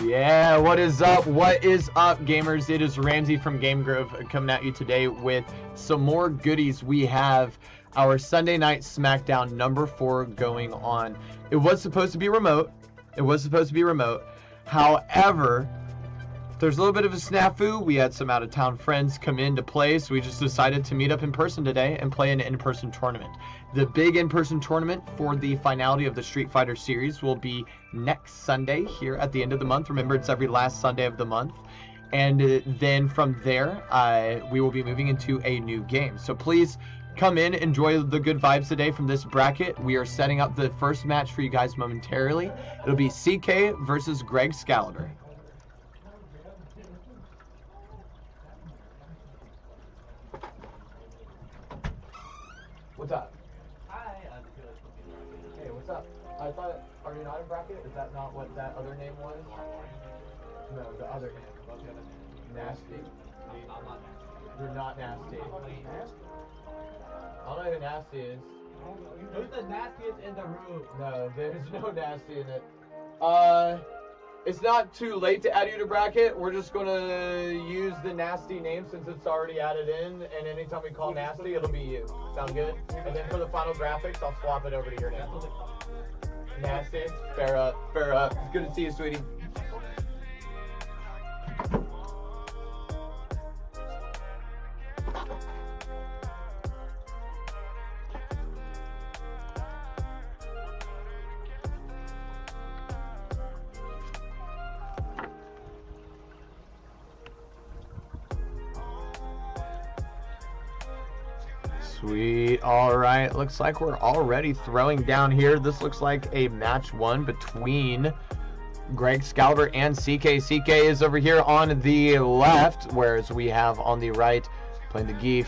Yeah, what is up? What is up, gamers? It is Ramsey from Game Grove coming at you today with some more goodies. We have our Sunday night Smackdown number 4 going on. It was supposed to be remote. However, there's a little bit of a snafu. We had some out-of-town friends come in to play, so we just decided to meet up in person today and play an in-person tournament. The big in-person tournament for the finality of the Street Fighter series will be next Sunday here at the end of the month. Remember, it's every last Sunday of the month. And then from there, we will be moving into a new game. So please come in, enjoy the good vibes today from this bracket. We are setting up the first match for you guys momentarily. It'll be CK versus Greg Scalator. What's up? Hi, Hey, what's up? I thought, are you not in bracket? Is that not what that other name was? No, the other name. What's the other name? Nasty. I'm not nasty. You're not nasty. Nasty? I don't know who nasty is. Who's the nastiest in the room? No, there's no nasty in it. It's not too late to add you to bracket. We're just gonna use the nasty name since it's already added in, and anytime we call nasty, it'll be you. Sound good? And then for the final graphics, I'll swap it over to your name. Nasty? Fair up, fair up. It's good to see you, sweetie. Sweet. All right. Looks like we're already throwing down here. This looks like a match 1 between Greg Scalator and CK. CK is over here on the left, whereas we have on the right playing the Geef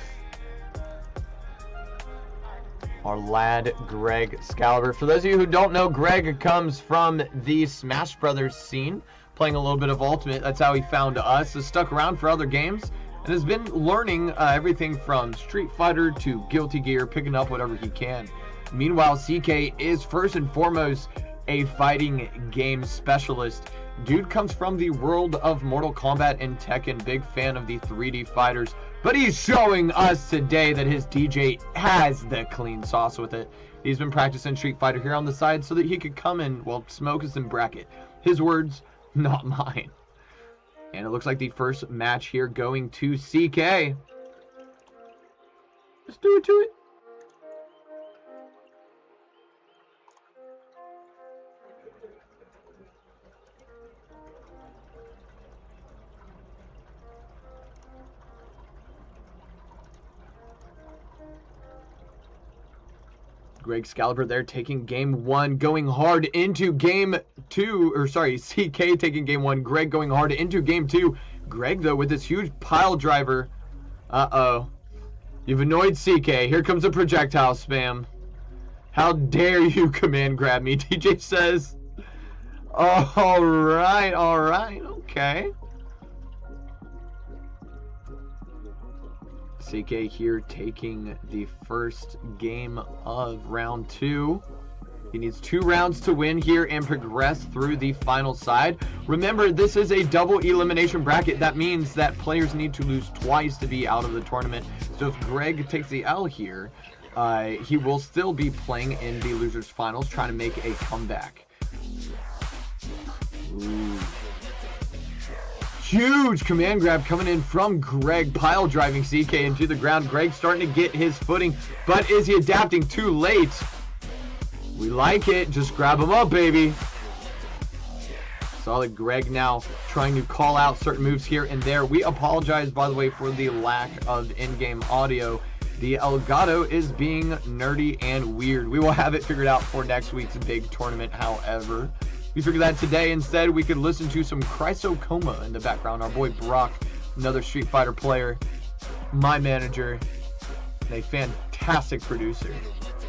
our lad Greg Scalator. For those of you who don't know, Greg comes from the Smash Brothers scene, playing a little bit of Ultimate. That's how he found us. Has stuck around for other games and has been learning everything from Street Fighter to Guilty Gear, picking up whatever he can. Meanwhile, CK is first and foremost a fighting game specialist. Dude comes from the world of Mortal Kombat and Tekken, big fan of the 3D fighters, but he's showing us today that his DJ has the clean sauce with it. He's been practicing Street Fighter here on the side so that he could come and, well, smoke us in bracket. His words, not mine. And it looks like the first match here going to CK. Let's do it to it. Greg Scalator there taking game 1, going hard into game 2, or sorry, CK taking game 1, Greg going hard into game 2. Greg, though, with this huge pile driver. Uh-oh. You've annoyed CK. Here comes a projectile spam. How dare you command grab me, DJ says. All right, okay. CK here taking the first game of round 2. He needs 2 rounds to win here and progress through the final side. Remember, this is a double elimination bracket. That means that players need to lose twice to be out of the tournament. So if Greg takes the L here, he will still be playing in the losers finals, trying to make a comeback. Ooh. Huge command grab coming in from Greg, pile driving CK into the ground. Greg starting to get his footing, but is he adapting too late? We like it. Just grab him up, baby. Solid Greg now trying to call out certain moves here and there. We apologize, by the way, for the lack of in-game audio. The Elgato is being nerdy and weird. We will have it figured out for next week's big tournament, however. We figured that today instead we could listen to some Chrysocoma in the background. Our boy Brock, another Street Fighter player, my manager, and a fantastic producer.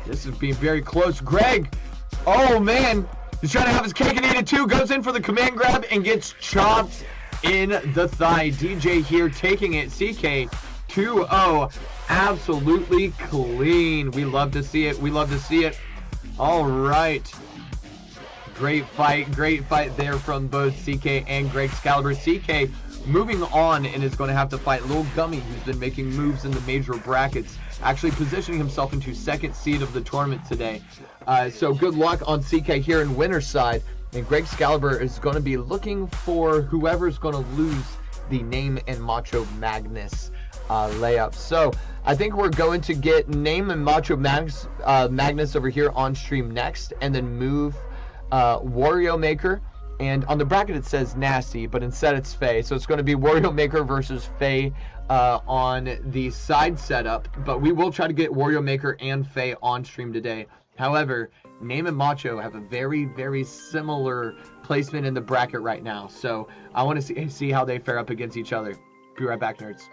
This is being very close. Greg, oh man, he's trying to have his cake and eat it too. Goes in for the command grab and gets chopped in the thigh. DJ here taking it. CK 2-0. Absolutely clean. We love to see it. We love to see it. All right. Great fight there from both CK and Greg Excalibur. CK moving on and is going to have to fight Lil Gummy, who's been making moves in the major brackets, actually positioning himself into second seed of the tournament today. So good luck on CK here in winner's side. And Greg Excalibur is going to be looking for whoever's going to lose the Name and Macho Magnus layup. So I think we're going to get Name and Macho Magnus over here on stream next, and then move Wario Maker. And on the bracket it says Nasty, but instead it's Faye. So it's going to be Wario Maker versus Faye on the side setup. But we will try to get Wario Maker and Faye on stream today. However, Name and Macho have a very, very similar placement in the bracket right now. So I want to see how they fare up against each other. Be right back, nerds.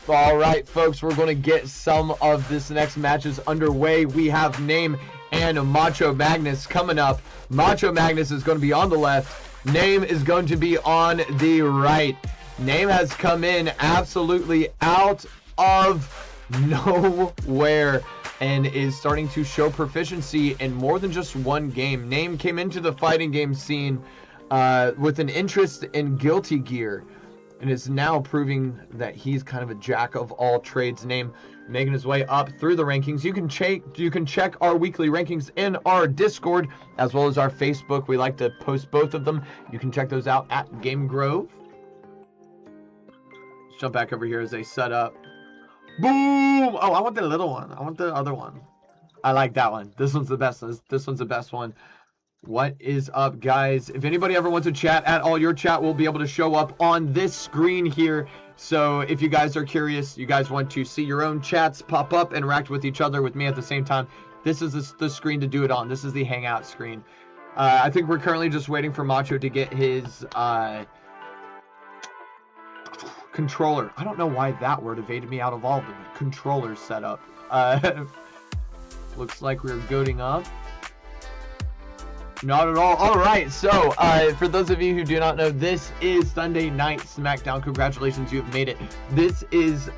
All right, folks, we're going to get some of this next matches underway. We have Name and Macho Magnus coming up. Macho Magnus is going to be on the left. Name is going to be on the right. Name has come in absolutely out of nowhere and is starting to show proficiency in more than just one game. Name came into the fighting game scene with an interest in Guilty Gear, and is now proving that he's kind of a jack of all trades. Name making his way up through the rankings. You can check our weekly rankings in our Discord as well as our Facebook. We like to post both of them. You can check those out at Game Grove. Let's jump back over here as they set up. Boom! Oh, I want the little one. I want the other one. I like that one. This one's the best. This one's the best one. What is up, guys? If anybody ever wants to chat at all, your chat will be able to show up on this screen here. So if you guys are curious, you guys want to see your own chats pop up, interact with each other, with me at the same time, this is the screen to do it on. This is the Hangout screen. I think we're currently just waiting for Macho to get his controller. I don't know why that word evaded me out of all of them. Controller setup. Looks like we're goading up. Not at all. All right, so for those of you who do not know, this is Sunday Night Smackdown. Congratulations, you have made it. This is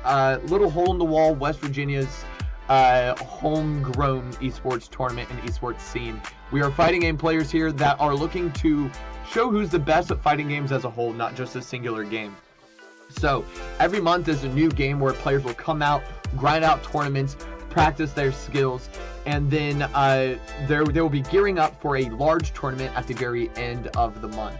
Little Hole in the Wall, West Virginia's homegrown esports tournament and esports scene. We are fighting game players here that are looking to show who's the best at fighting games as a whole, not just a singular game. So every month is a new game where players will come out, grind out tournaments, practice their skills, and then they will be gearing up for a large tournament at the very end of the month.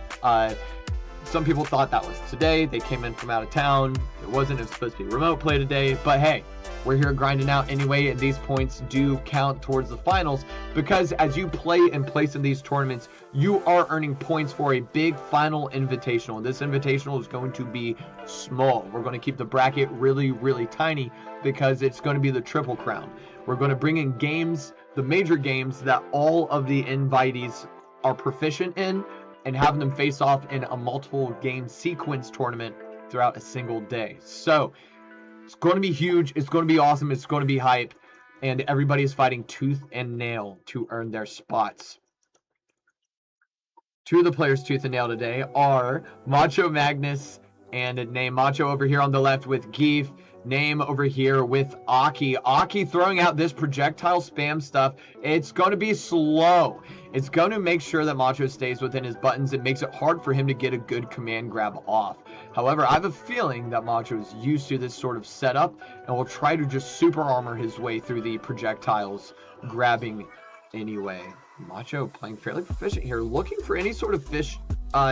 Some people thought that was today. They came in from out of town. It wasn't. It was supposed to be remote play today. But hey, we're here grinding out anyway, and these points do count towards the finals because as you play and place in these tournaments, you are earning points for a big final invitational. And this invitational is going to be small. We're going to keep the bracket really, really tiny because it's going to be the Triple Crown. We're going to bring in games, the major games that all of the invitees are proficient in, and having them face off in a multiple game sequence tournament throughout a single day. So it's going to be huge. It's going to be awesome. It's going to be hype. And everybody is fighting tooth and nail to earn their spots. Two of the players tooth and nail today are Macho Magnus and Name. Macho over here on the left with Geef. Name over here with Aki. Aki throwing out this projectile spam stuff. It's going to be slow. It's going to make sure that Macho stays within his buttons. It makes it hard for him to get a good command grab off. However, I have a feeling that Macho is used to this sort of setup and will try to just super armor his way through the projectiles, grabbing anyway. Macho playing fairly proficient here, looking for any sort of fish.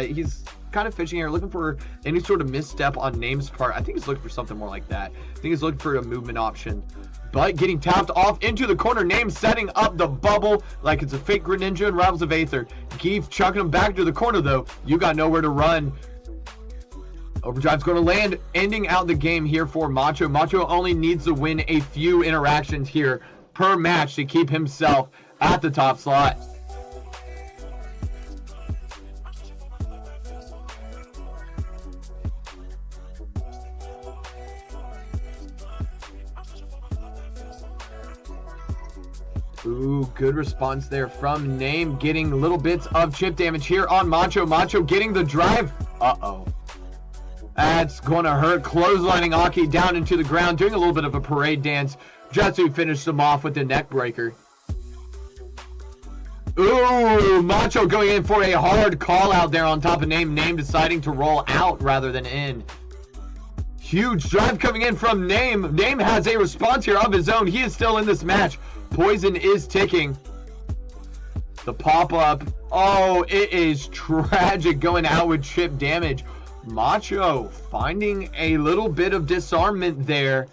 He's kind of fishing here, looking for any sort of misstep on Name's part. I think he's looking for something more like that. I think he's looking for a movement option. But getting tapped off into the corner. Name setting up the bubble like it's a fake Greninja and Rivals of Aether. Geef chucking him back to the corner though. You got nowhere to run. Overdrive's going to land, ending out the game here for Macho. Macho only needs to win a few interactions here per match to keep himself at the top slot. Ooh, good response there from Name, getting little bits of chip damage here on Macho. Macho getting the drive. Uh-oh. That's going to hurt. Clotheslining Aki down into the ground, doing a little bit of a parade dance just to finish them off with the neck breaker. Ooh, Macho going in for a hard call out there on top of Name. Name deciding to roll out rather than in. Huge drive coming in from Name. Name has a response here of his own. He is still in this match. Poison is ticking. The pop-up. Oh, it is tragic going out with chip damage. Macho finding a little bit of disarmament there.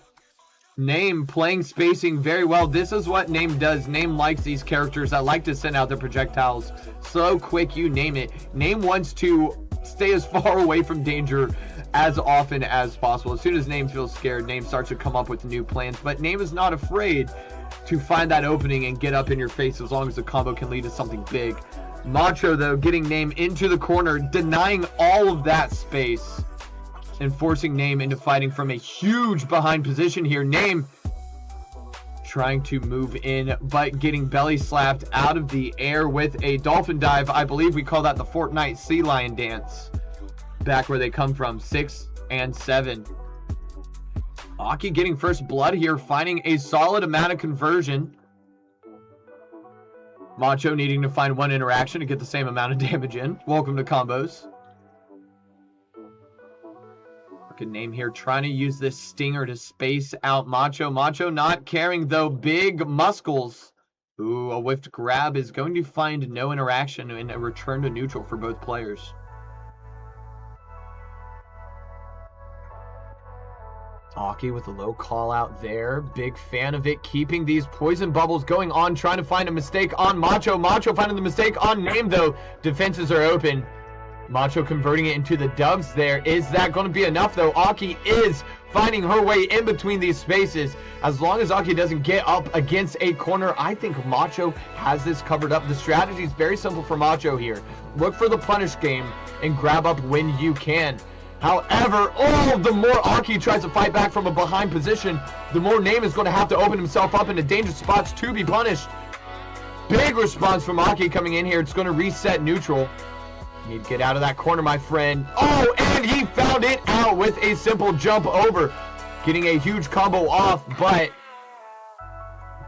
Name playing spacing very well. This is what Name does. Name likes these characters that like to send out their projectiles so quick, you name it. Name wants to stay as far away from danger as often as possible. As soon as Name feels scared, Name starts to come up with new plans. But Name is not afraid to find that opening and get up in your face as long as the combo can lead to something big. Macho, though, getting Name into the corner, denying all of that space and forcing Name into fighting from a huge behind position here. Name trying to move in, but getting belly slapped out of the air with a dolphin dive. I believe we call that the Fortnite sea lion dance. Back where they come from, 6 and 7. Aki getting first blood here, finding a solid amount of conversion. Macho needing to find one interaction to get the same amount of damage in. Welcome to combos. Good Name here, trying to use this stinger to space out Macho. Macho not caring though, big muscles. Ooh, a whiffed grab is going to find no interaction and a return to neutral for both players. Aki with a low call out there. Big fan of it. Keeping these poison bubbles going on. Trying to find a mistake on Macho. Macho finding the mistake on Name though. Defenses are open. Macho converting it into the doves there. Is that going to be enough though? Aki is finding her way in between these spaces. As long as Aki doesn't get up against a corner, I think Macho has this covered up. The strategy is very simple for Macho here. Look for the punish game and grab up when you can. However, the more Aki tries to fight back from a behind position, the more Name is going to have to open himself up into dangerous spots to be punished. Big response from Aki coming in here. It's going to reset neutral. Need to get out of that corner, my friend. Oh, and he found it out with a simple jump over. Getting a huge combo off, but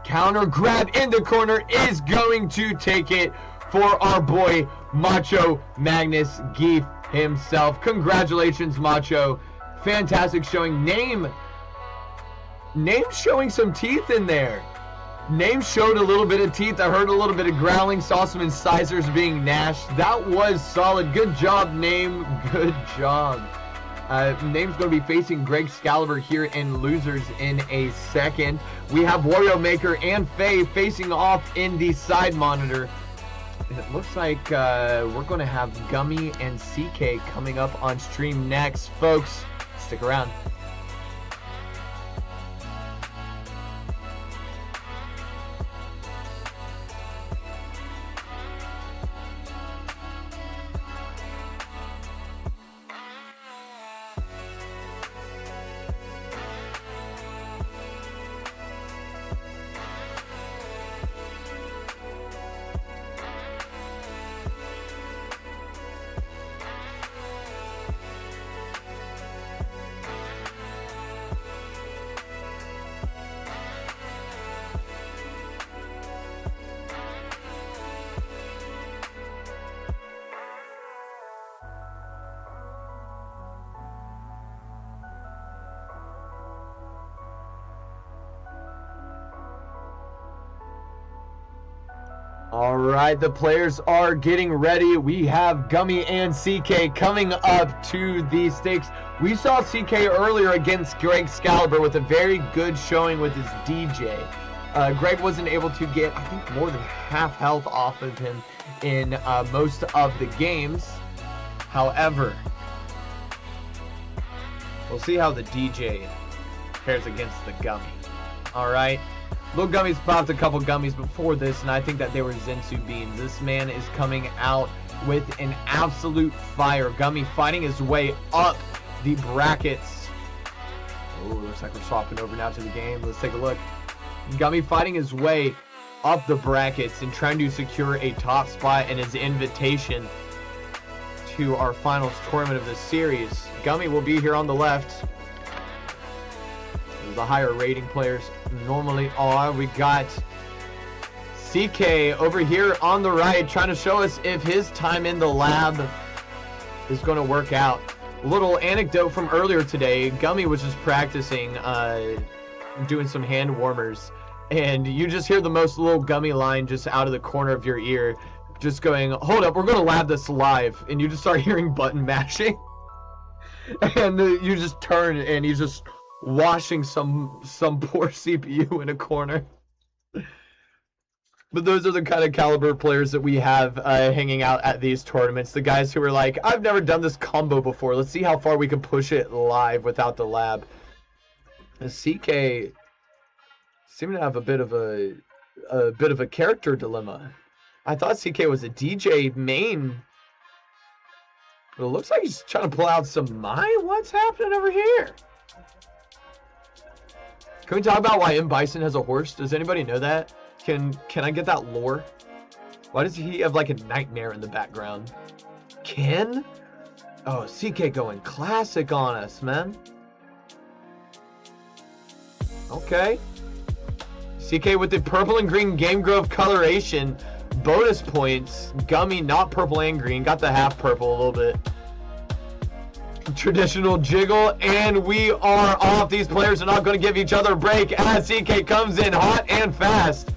counter grab in the corner is going to take it for our boy Macho Magnus Geef himself. Congratulations, Macho. Fantastic showing. Name showing some teeth in there. Name showed a little bit of teeth. I heard a little bit of growling. Saw some incisors being gnashed. That was solid. Good job, Name. Good job. Name's going to be facing Greg Excalibur here in Losers in a second. We have Wario Maker and Faye facing off in the side monitor. And it looks like we're going to have Gummy and CK coming up on stream next. Folks, stick around. All right, the players are getting ready. We have Gummy and CK coming up to the stakes. We saw CK earlier against Greg Excalibur with a very good showing with his DJ. Greg wasn't able to get, I think, more than half health off of him in most of the games. However, we'll see how the DJ pairs against the Gummy. All right. Little Gummy's popped a couple gummies before this, and I think that they were Zensu beans. This man is coming out with an absolute fire. Gummy fighting his way up the brackets. Oh, looks like we're swapping over now to the game. Let's take a look. Gummy fighting his way up the brackets and trying to secure a top spot in his invitation to our finals tournament of this series. Gummy will be here on the left. The higher rating players normally are. We got CK over here on the right trying to show us if his time in the lab is going to work out. Little anecdote from earlier today. Gummy was just practicing doing some hand warmers, and you just hear the most little Gummy line just out of the corner of your ear just going, "Hold up, we're going to lab this live," and you just start hearing button mashing and you just turn and he's just washing some poor CPU in a corner. But those are the kind of caliber players that we have hanging out at these tournaments. The guys who are like, I've never done this combo before. Let's see how far we can push it live without the lab. The CK seem to have a bit of a character dilemma. I thought CK was a DJ main, but it looks like he's trying to pull out some What's happening over here? Can we talk about why M. Bison has a horse? Does anybody know that? Can I get that lore? Why does he have like a nightmare in the background? Ken? Oh, CK going classic on us, man. Okay. CK with the purple and green Game Grove coloration. Bonus points. Gummy, not purple and green. Got the half purple a little bit. Traditional jiggle, and we are off. These players are not going to give each other a break as CK comes in hot and fast.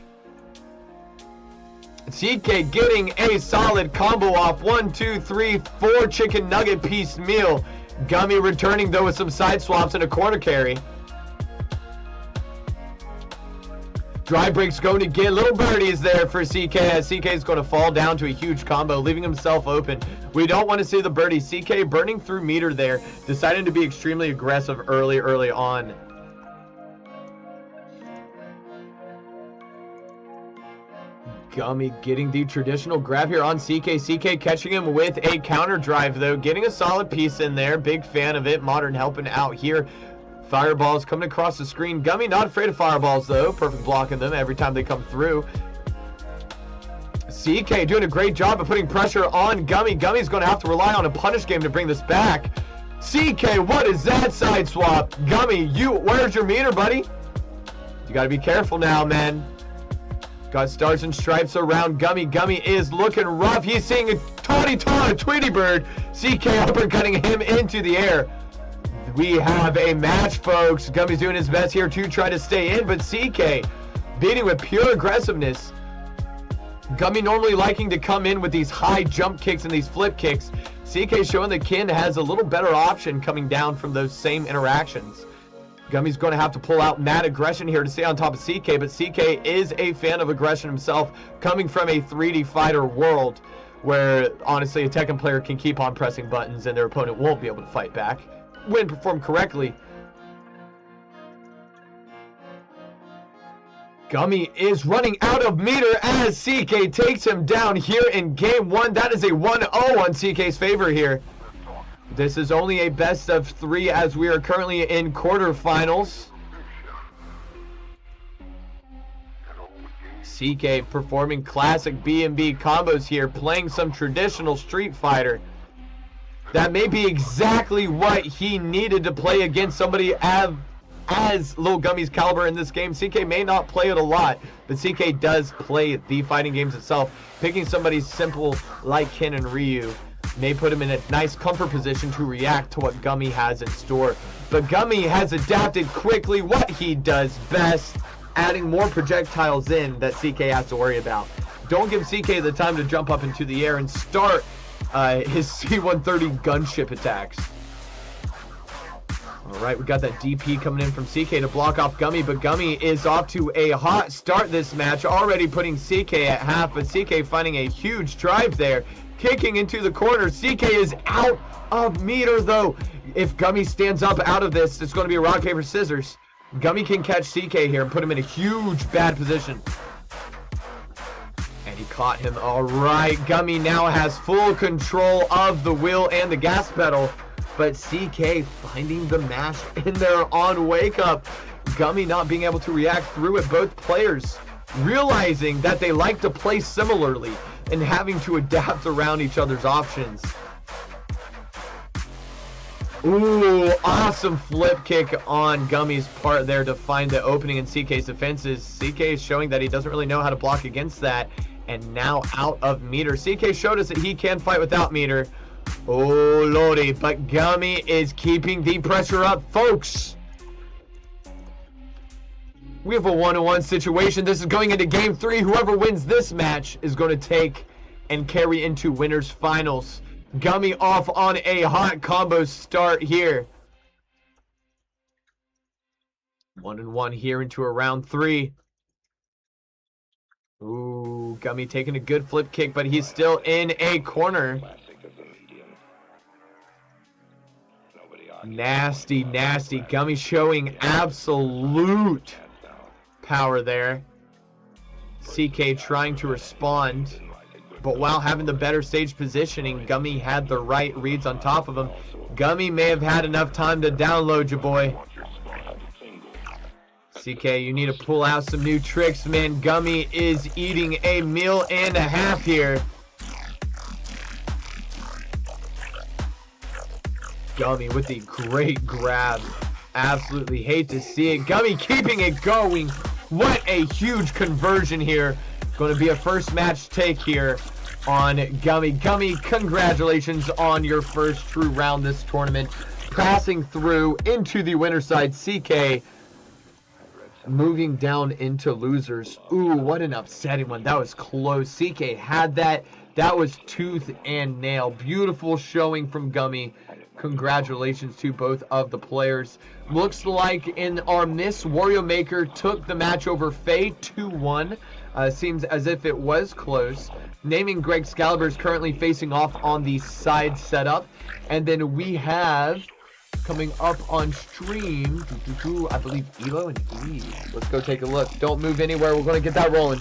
CK getting a solid combo off. 1, 2, 3, 4 chicken nugget piece meal. Gummy returning though with some side swaps and a corner carry. Dry break's going to get little birdies there for CK as CK is going to fall down to a huge combo, leaving himself open. We don't want to see the birdie. CK burning through meter there, deciding to be extremely aggressive early on. Gummy getting the traditional grab here on CK. CK catching him with a counter drive though, getting a solid piece in there. Big fan of it. Modern helping out here. Fireballs coming across the screen. Gummy not afraid of fireballs though. Perfect blocking them every time they come through. CK doing a great job of putting pressure on Gummy. Gummy's going to have to rely on a punish game to bring this back. CK, what is that side swap? Gummy, where's your meter, buddy? You got to be careful now, man. Got stars and stripes around Gummy. Gummy is looking rough. He's seeing a Tweety Bird. CK uppercutting him into the air. We have a match, folks. Gummy's doing his best here to try to stay in, but CK beating with pure aggressiveness. Gummy normally liking to come in with these high jump kicks and these flip kicks. CK showing that Kin has a little better option coming down from those same interactions. Gummy's going to have to pull out mad aggression here to stay on top of CK, but CK is a fan of aggression himself, coming from a 3D fighter world where, honestly, a Tekken player can keep on pressing buttons and their opponent won't be able to fight back when performed correctly. Gummy is running out of meter as CK takes him down here in game 1. That is a 1-0 on CK's favor here. This is only a best of 3 as we are currently in quarterfinals. CK performing classic B&B combos here, playing some traditional Street Fighter. That may be exactly what he needed to play against somebody as Lil Gummy's caliber in this game. CK may not play it a lot, but CK does play the fighting games itself. Picking somebody simple like Ken and Ryu may put him in a nice comfort position to react to what Gummy has in store. But Gummy has adapted quickly what he does best, adding more projectiles in that CK has to worry about. Don't give CK the time to jump up into the air and start his C-130 gunship attacks. Alright, we got that DP coming in from CK to block off Gummy, but Gummy is off to a hot start this match, already putting CK at half, but CK finding a huge drive there. Kicking into the corner. CK is out of meter, though. If Gummy stands up out of this, it's going to be a rock, paper, scissors. Gummy can catch CK here and put him in a huge bad position. And he caught him. All right, Gummy now has full control of the wheel and the gas pedal. But CK finding the mash in there on Wake Up. Gummy not being able to react through it. Both players realizing that they like to play similarly and having to adapt around each other's options. Ooh, awesome flip kick on Gummy's part there to find the opening in CK's defenses. CK is showing that he doesn't really know how to block against that, and now out of meter. CK showed us that he can fight without meter. Oh lordy, but Gummy is keeping the pressure up, folks. We have a 1-on-1 situation. This is going into game 3. Whoever wins this match is going to take and carry into winners finals. Gummy off on a hot combo start here. 1-on-1 here into a round 3. Ooh, Gummy taking a good flip kick, but he's still in a corner. Nasty, nasty. Gummy showing absolute power there. CK trying to respond, but while having the better stage positioning, Gummy had the right reads on top of him. Gummy may have had enough time to download you, boy. CK, you need to pull out some new tricks, man. Gummy is eating a meal and a half here. Gummy with the great grab. Absolutely hate to see it. Gummy keeping it going. What a huge conversion here. Going to be a first match take here on Gummy. Gummy, congratulations on your first true round this tournament. Passing through into the winner side. CK moving down into losers. Ooh, what an upsetting one. That was close. CK had that. That was tooth and nail. Beautiful showing from Gummy. Congratulations to both of the players. Looks like in our Miss Wario Maker took the match over Faye 2-1. Seems as if it was close. Naming Greg Excalibur is currently facing off on the side setup. And then we have coming up on stream, I believe Elo and Eve. Let's go take a look. Don't move anywhere. We're going to get that rolling.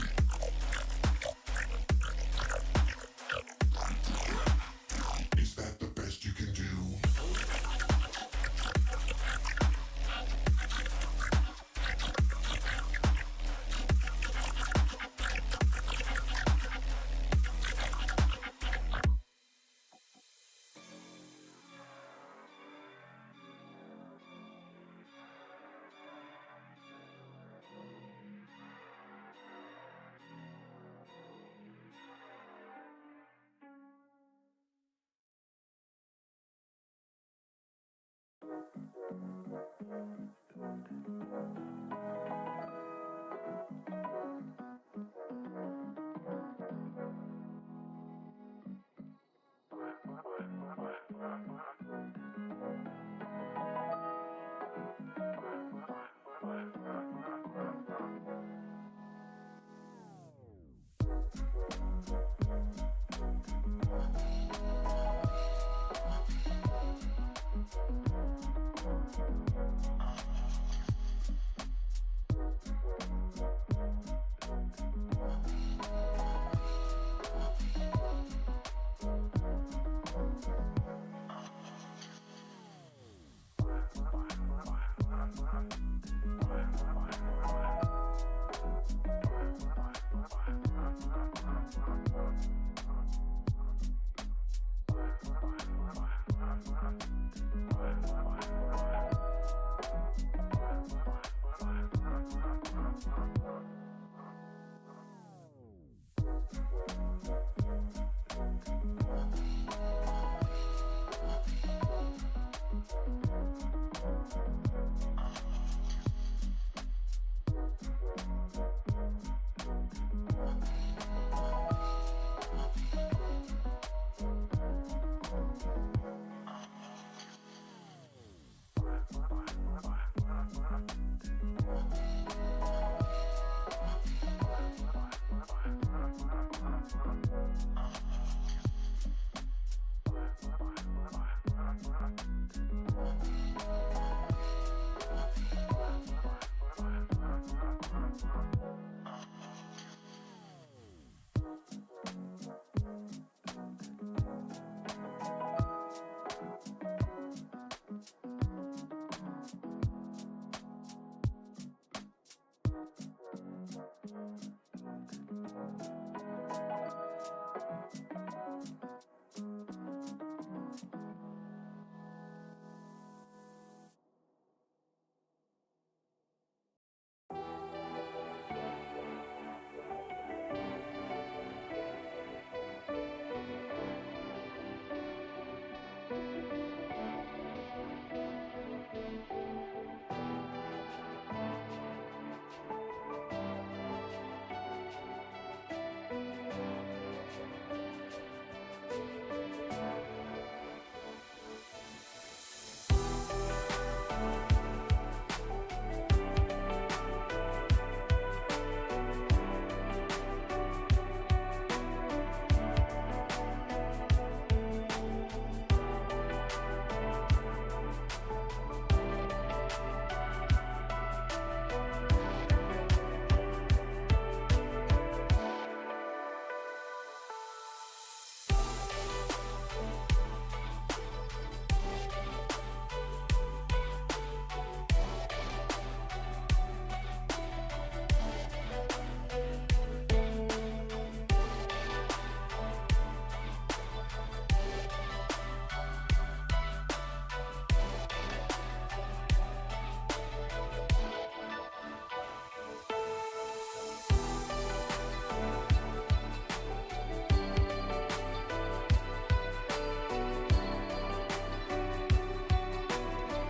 Is that the best you can do?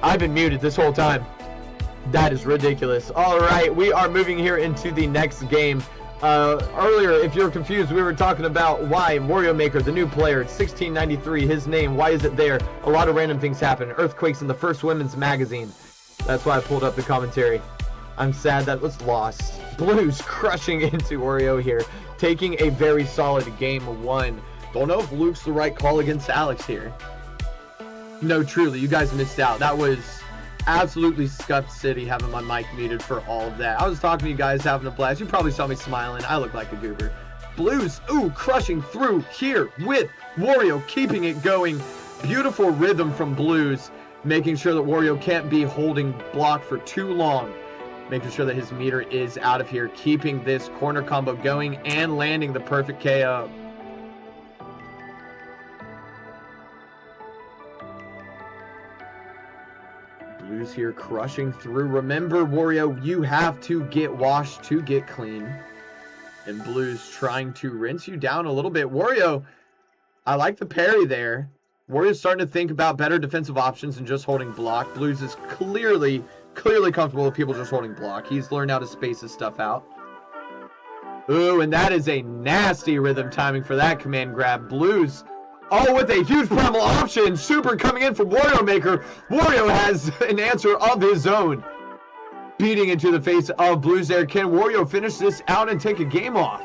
I've been muted this whole time. That is ridiculous. All right, we are moving here into the next game. Earlier, if you're confused, we were talking about why Wario Maker, the new player, 1693, his name, why is it there? A lot of random things happen. Earthquakes in the first women's magazine. That's why I pulled up the commentary. I'm sad that was lost. Blues crushing into Wario here, taking a very solid game one. Don't know if Luke's the right call against Alex here. No, truly, you guys missed out. That was absolutely scuffed city having my mic muted for all of that. I was talking to you guys, having a blast. You probably saw me smiling. I look like a goober. Blues, ooh, crushing through here with Wario, keeping it going. Beautiful rhythm from Blues, making sure that Wario can't be holding block for too long. Making sure that his meter is out of here, keeping this corner combo going and landing the perfect KO. Blues here crushing through. Remember, Wario, you have to get washed to get clean. And Blues trying to rinse you down a little bit. Wario, I like the parry there. Wario's starting to think about better defensive options than just holding block. Blues is clearly comfortable with people just holding block. He's learned how to space his stuff out. Ooh, and that is a nasty rhythm timing for that command grab. Blues, oh, with a huge primal option. Super coming in from Wario Maker. Wario has an answer of his own. Beating into the face of Blues there. Can Wario finish this out and take a game off?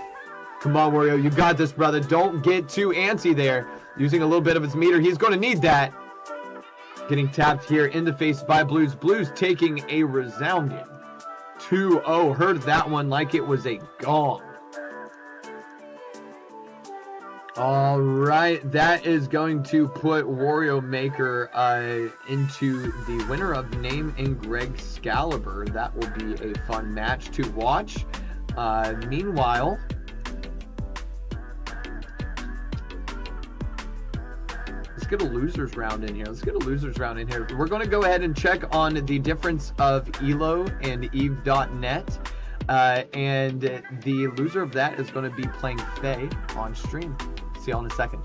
Come on, Wario, you got this, brother. Don't get too antsy there. Using a little bit of his meter. He's going to need that. Getting tapped here in the face by Blues. Blues taking a resounding 2-0. Heard that one like it was a gong. All right, that is going to put Wario Maker into the winner of Name and Greg Excalibur. That will be a fun match to watch. Meanwhile, let's get a losers round in here. We're going to go ahead and check on the difference of Elo and Eve.net. And the loser of that is going to be playing Faye on stream. See y'all in a second.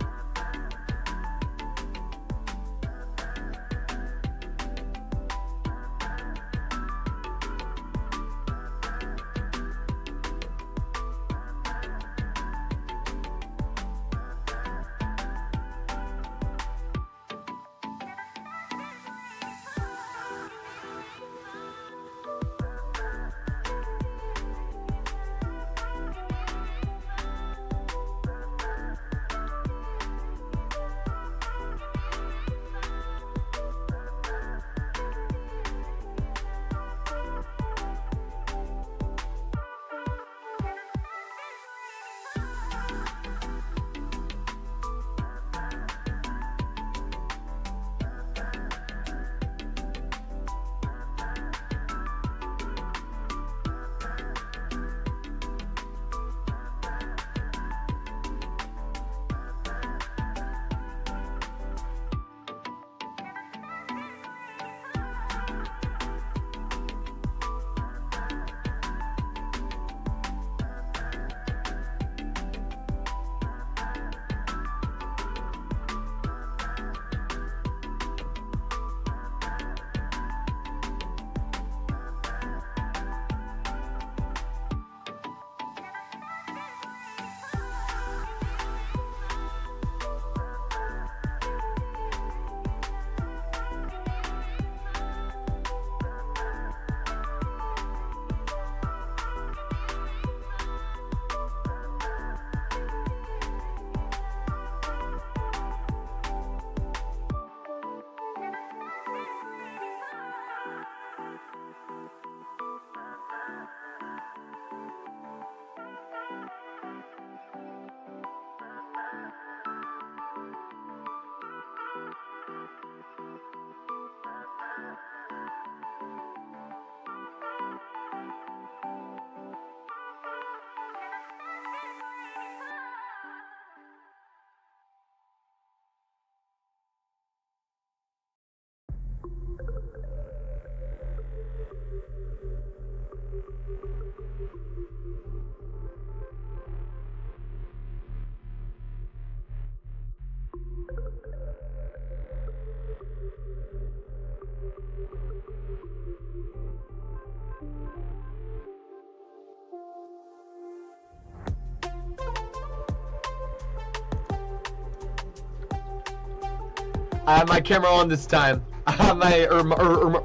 I have my camera on this time. I have my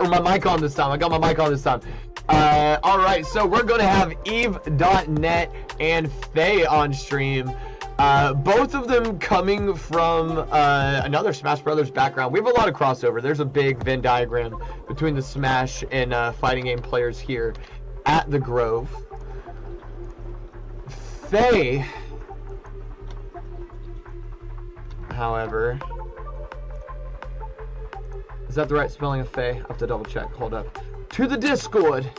my mic on this time. I got my mic on this time. All right, so we're gonna have Eve.net and Faye on stream. Both of them coming from another Smash Brothers background. We have a lot of crossover. There's a big Venn diagram between the Smash and fighting game players here at the Grove. Faye, however, is that the right spelling of Faye? I have to double check. Hold up. To the Discord.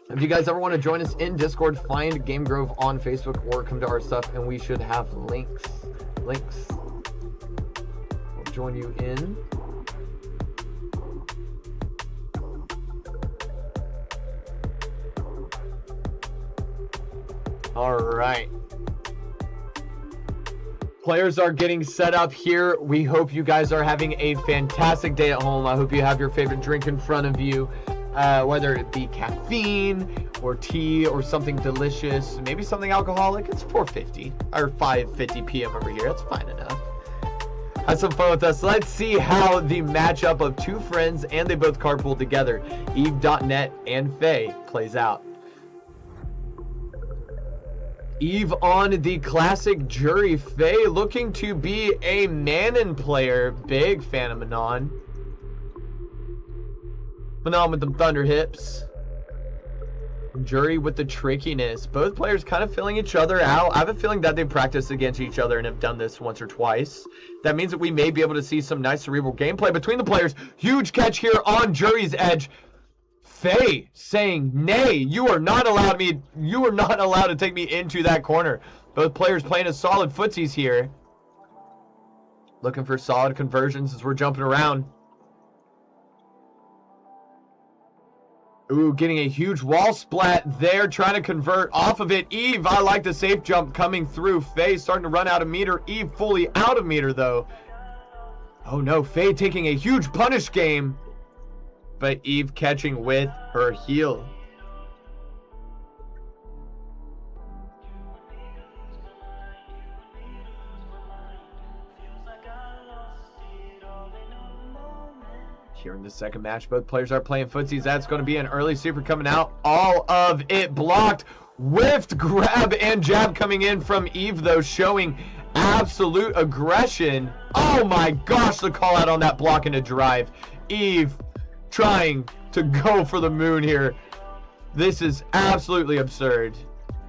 If you guys ever want to join us in Discord, find Game Grove on Facebook or come to our stuff and we should have links. We'll join you in. All right. Players are getting set up here. We hope you guys are having a fantastic day at home. I hope you have your favorite drink in front of you, whether it be caffeine or tea or something delicious, maybe something alcoholic. It's 4:50 or 5:50 p.m. over here. That's fine enough. Have some fun with us. Let's see how the matchup of two friends and they both carpool together, Eve.net and Faye, plays out. Eve on the classic jury. Faye looking to be a Manon player. Big fan of Manon. Manon with them thunder hips. Jury with the trickiness. Both players kind of filling each other out. I have a feeling that they've practiced against each other and have done this once or twice. That means that we may be able to see some nice cerebral gameplay between the players. Huge catch here on Jury's edge. Faye saying, nay, you are not allowed to take me into that corner. Both players playing a solid footsies here. Looking for solid conversions as we're jumping around. Ooh, getting a huge wall splat there, trying to convert off of it. Eve, I like the safe jump coming through. Faye starting to run out of meter. Eve fully out of meter, though. Oh, no. Faye taking a huge punish game. But Eve catching with her heel. Here in the second match, both players are playing footsies. That's going to be an early super coming out. All of it blocked. Whiffed grab and jab coming in from Eve, though, showing absolute aggression. Oh my gosh, the call out on that block and a drive. Eve trying to go for the moon here. This is absolutely absurd.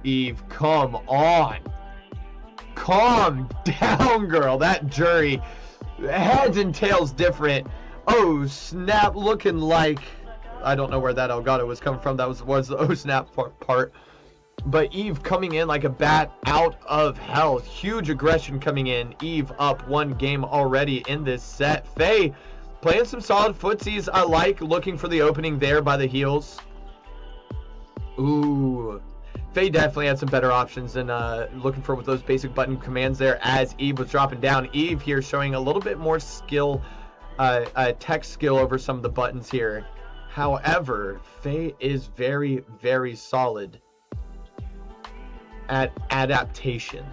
Eve, come on. Calm down, girl. That Jury, heads and tails different. Oh, snap, looking like, I don't know where that Elgato was coming from. That was the oh, snap part. But Eve coming in like a bat out of hell. Huge aggression coming in. Eve up one game already in this set. Faye playing some solid footsies. I like looking for the opening there by the heels. Ooh. Faye definitely had some better options than looking for with those basic button commands there as Eve was dropping down. Eve here showing a little bit more skill, tech skill over some of the buttons here. However, Faye is very, very solid at adaptation.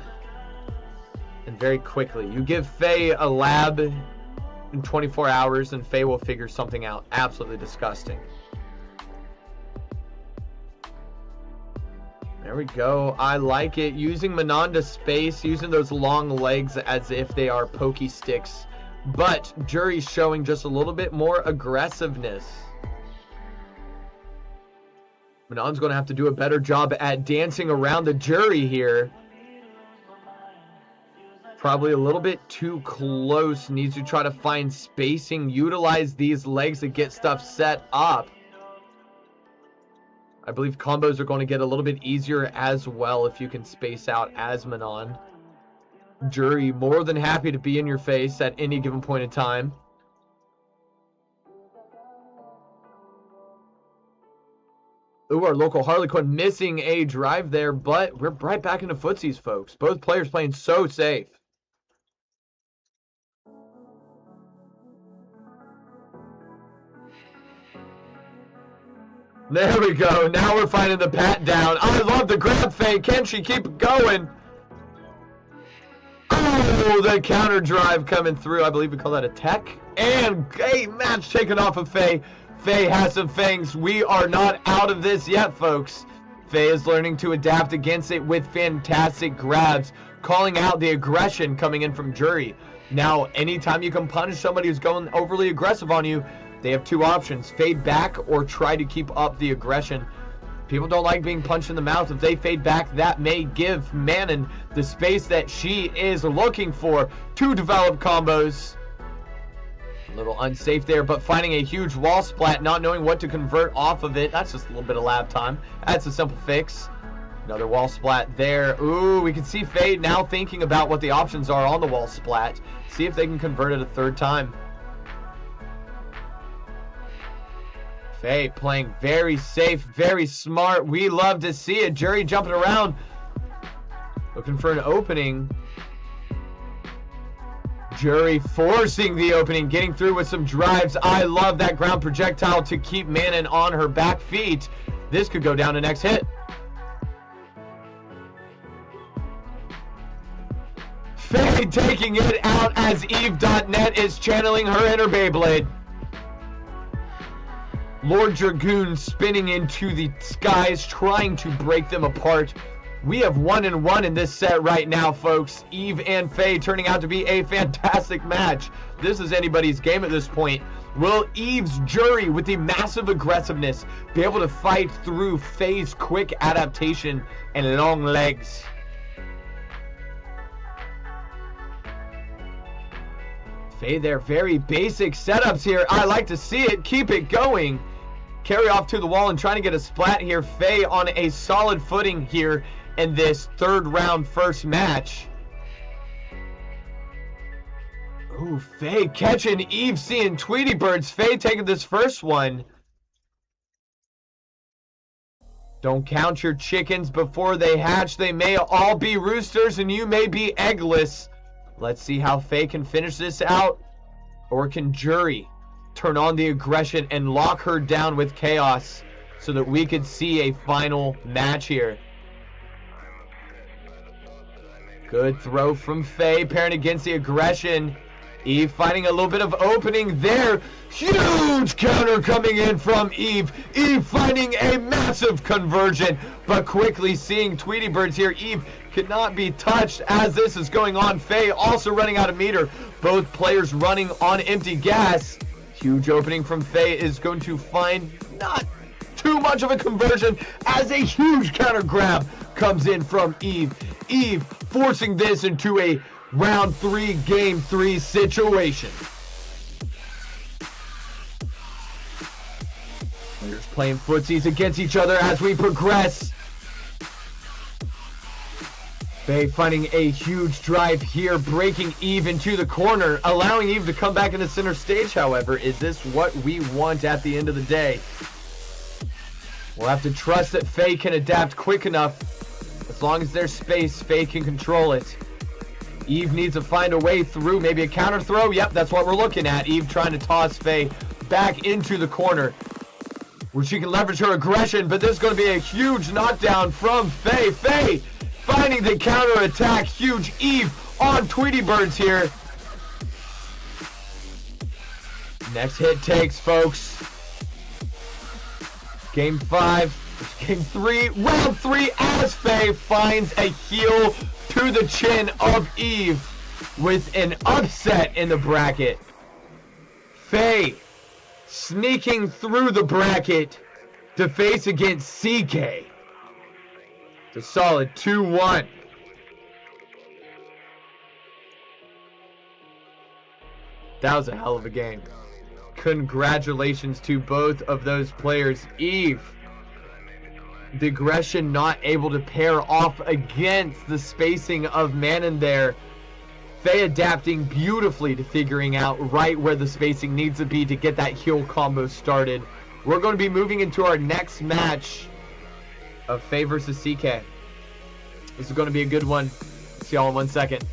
And very quickly. You give Faye a lab in 24 hours and Faye will figure something out. Absolutely disgusting. There we go. I like it. Using Manon to space, using those long legs as if they are pokey sticks. But Jury's showing just a little bit more aggressiveness. Manon's going to have to do a better job at dancing around the Jury here. Probably a little bit too close. Needs to try to find spacing. Utilize these legs to get stuff set up. I believe combos are going to get a little bit easier as well if you can space out as Manon. Jury more than happy to be in your face at any given point in time. Ooh, our local Harlequin missing a drive there, but we're right back into footsies, folks. Both players playing so safe. There we go. Now we're finding the pat down. I love the grab fake. Can she keep it going? Oh, the counter drive coming through. I believe we call that a tech. And a match taken off of Faye. Faye has some fangs. We are not out of this yet, folks. Faye is learning to adapt against it with fantastic grabs. Calling out the aggression coming in from Jury. Now, anytime you can punish somebody who's going overly aggressive on you, they have two options. Fade back or try to keep up the aggression. People don't like being punched in the mouth. If they fade back, that may give Manon the space that she is looking for to develop combos. A little unsafe there, but finding a huge wall splat, not knowing what to convert off of it. That's just a little bit of lab time. That's a simple fix. Another wall splat there. Ooh, we can see Faye now thinking about what the options are on the wall splat. See if they can convert it a third time. Faye playing very safe, very smart. We love to see it. Jury jumping around, looking for an opening. Jury forcing the opening, getting through with some drives. I love that ground projectile to keep Manon on her back feet. This could go down to next hit. Faye taking it out as Eve.net is channeling her inner Beyblade. Lord Dragoon spinning into the skies, trying to break them apart. We have 1-1 in this set right now, folks. Eve and Faye turning out to be a fantastic match. This is anybody's game at this point. Will Eve's Jury, with the massive aggressiveness, be able to fight through Faye's quick adaptation and long legs? Faye, they're very basic setups here. I like to see it. Keep it going. Carry off to the wall and trying to get a splat here. Faye on a solid footing here in this third round first match. Ooh, Faye catching Eve, seeing Tweety Birds. Faye taking this first one. Don't count your chickens before they hatch. They may all be roosters and you may be eggless. Let's see how Faye can finish this out. Or can Jury turn on the aggression and lock her down with chaos so that we could see a final match here. Good throw from Faye, pairing against the aggression. Eve finding a little bit of opening there. Huge counter coming in from Eve. Eve finding a massive conversion, but quickly seeing Tweety Birds here. Eve could not be touched as this is going on. Faye also running out of meter. Both players running on empty gas. Huge opening from Faye is going to find not too much of a conversion as a huge counter grab comes in from Eve. Eve forcing this into a round 3, game 3 situation. Players playing footsies against each other as we progress. Faye finding a huge drive here, breaking Eve into the corner, allowing Eve to come back into center stage, however. Is this what we want at the end of the day? We'll have to trust that Faye can adapt quick enough. As long as there's space, Faye can control it. Eve needs to find a way through, maybe a counter throw. Yep, that's what we're looking at. Eve trying to toss Faye back into the corner where she can leverage her aggression, but this is going to be a huge knockdown from Faye. Faye finding the counter attack. Huge Eve on Tweety Birds here. Next hit takes, folks. Game 5, game 3, round 3 as Faye finds a heel to the chin of Eve with an upset in the bracket. Faye sneaking through the bracket to face against CK. It's a solid 2-1. That was a hell of a game. Congratulations to both of those players. Eve, the aggression not able to pair off against the spacing of Manon there. Faye adapting beautifully to figuring out right where the spacing needs to be to get that heel combo started. We're going to be moving into our next match of Faye versus CK. This is going to be a good one. See y'all in 1 second.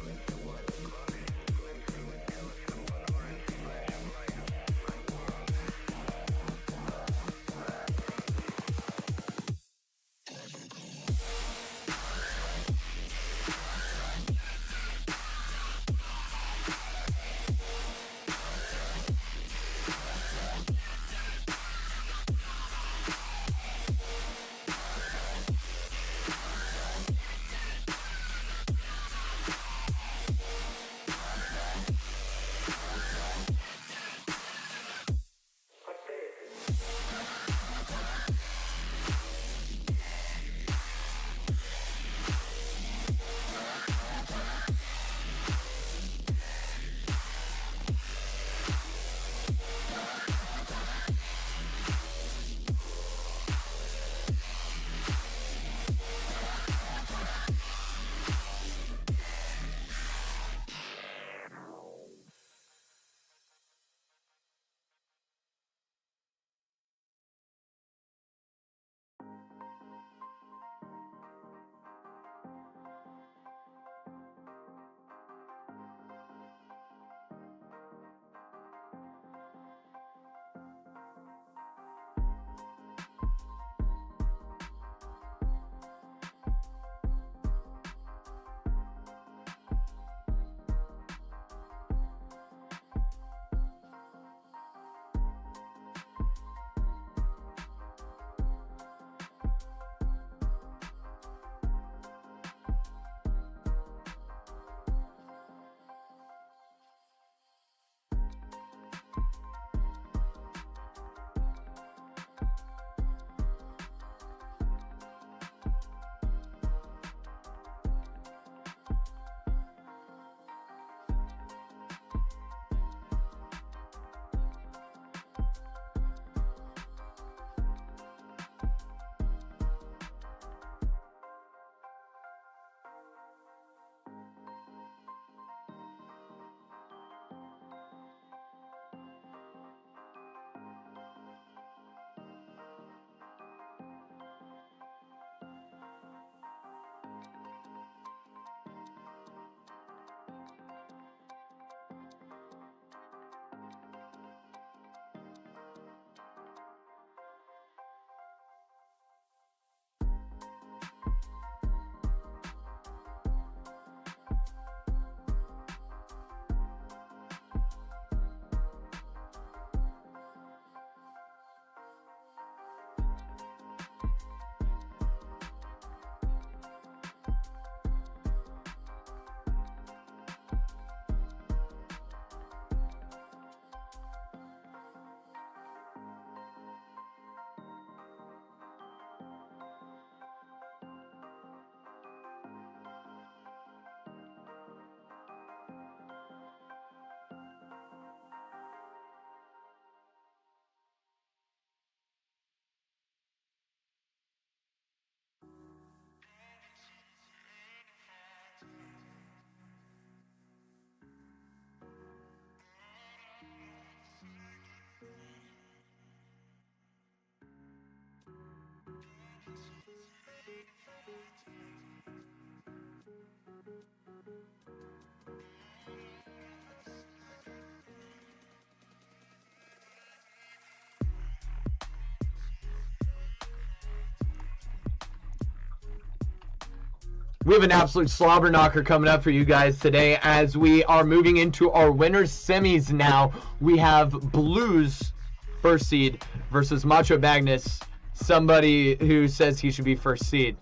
We have an absolute slobber knocker coming up for you guys today as we are moving into our winners semis now. We have Blues first seed versus Macho Magnus, somebody who says he should be first seed.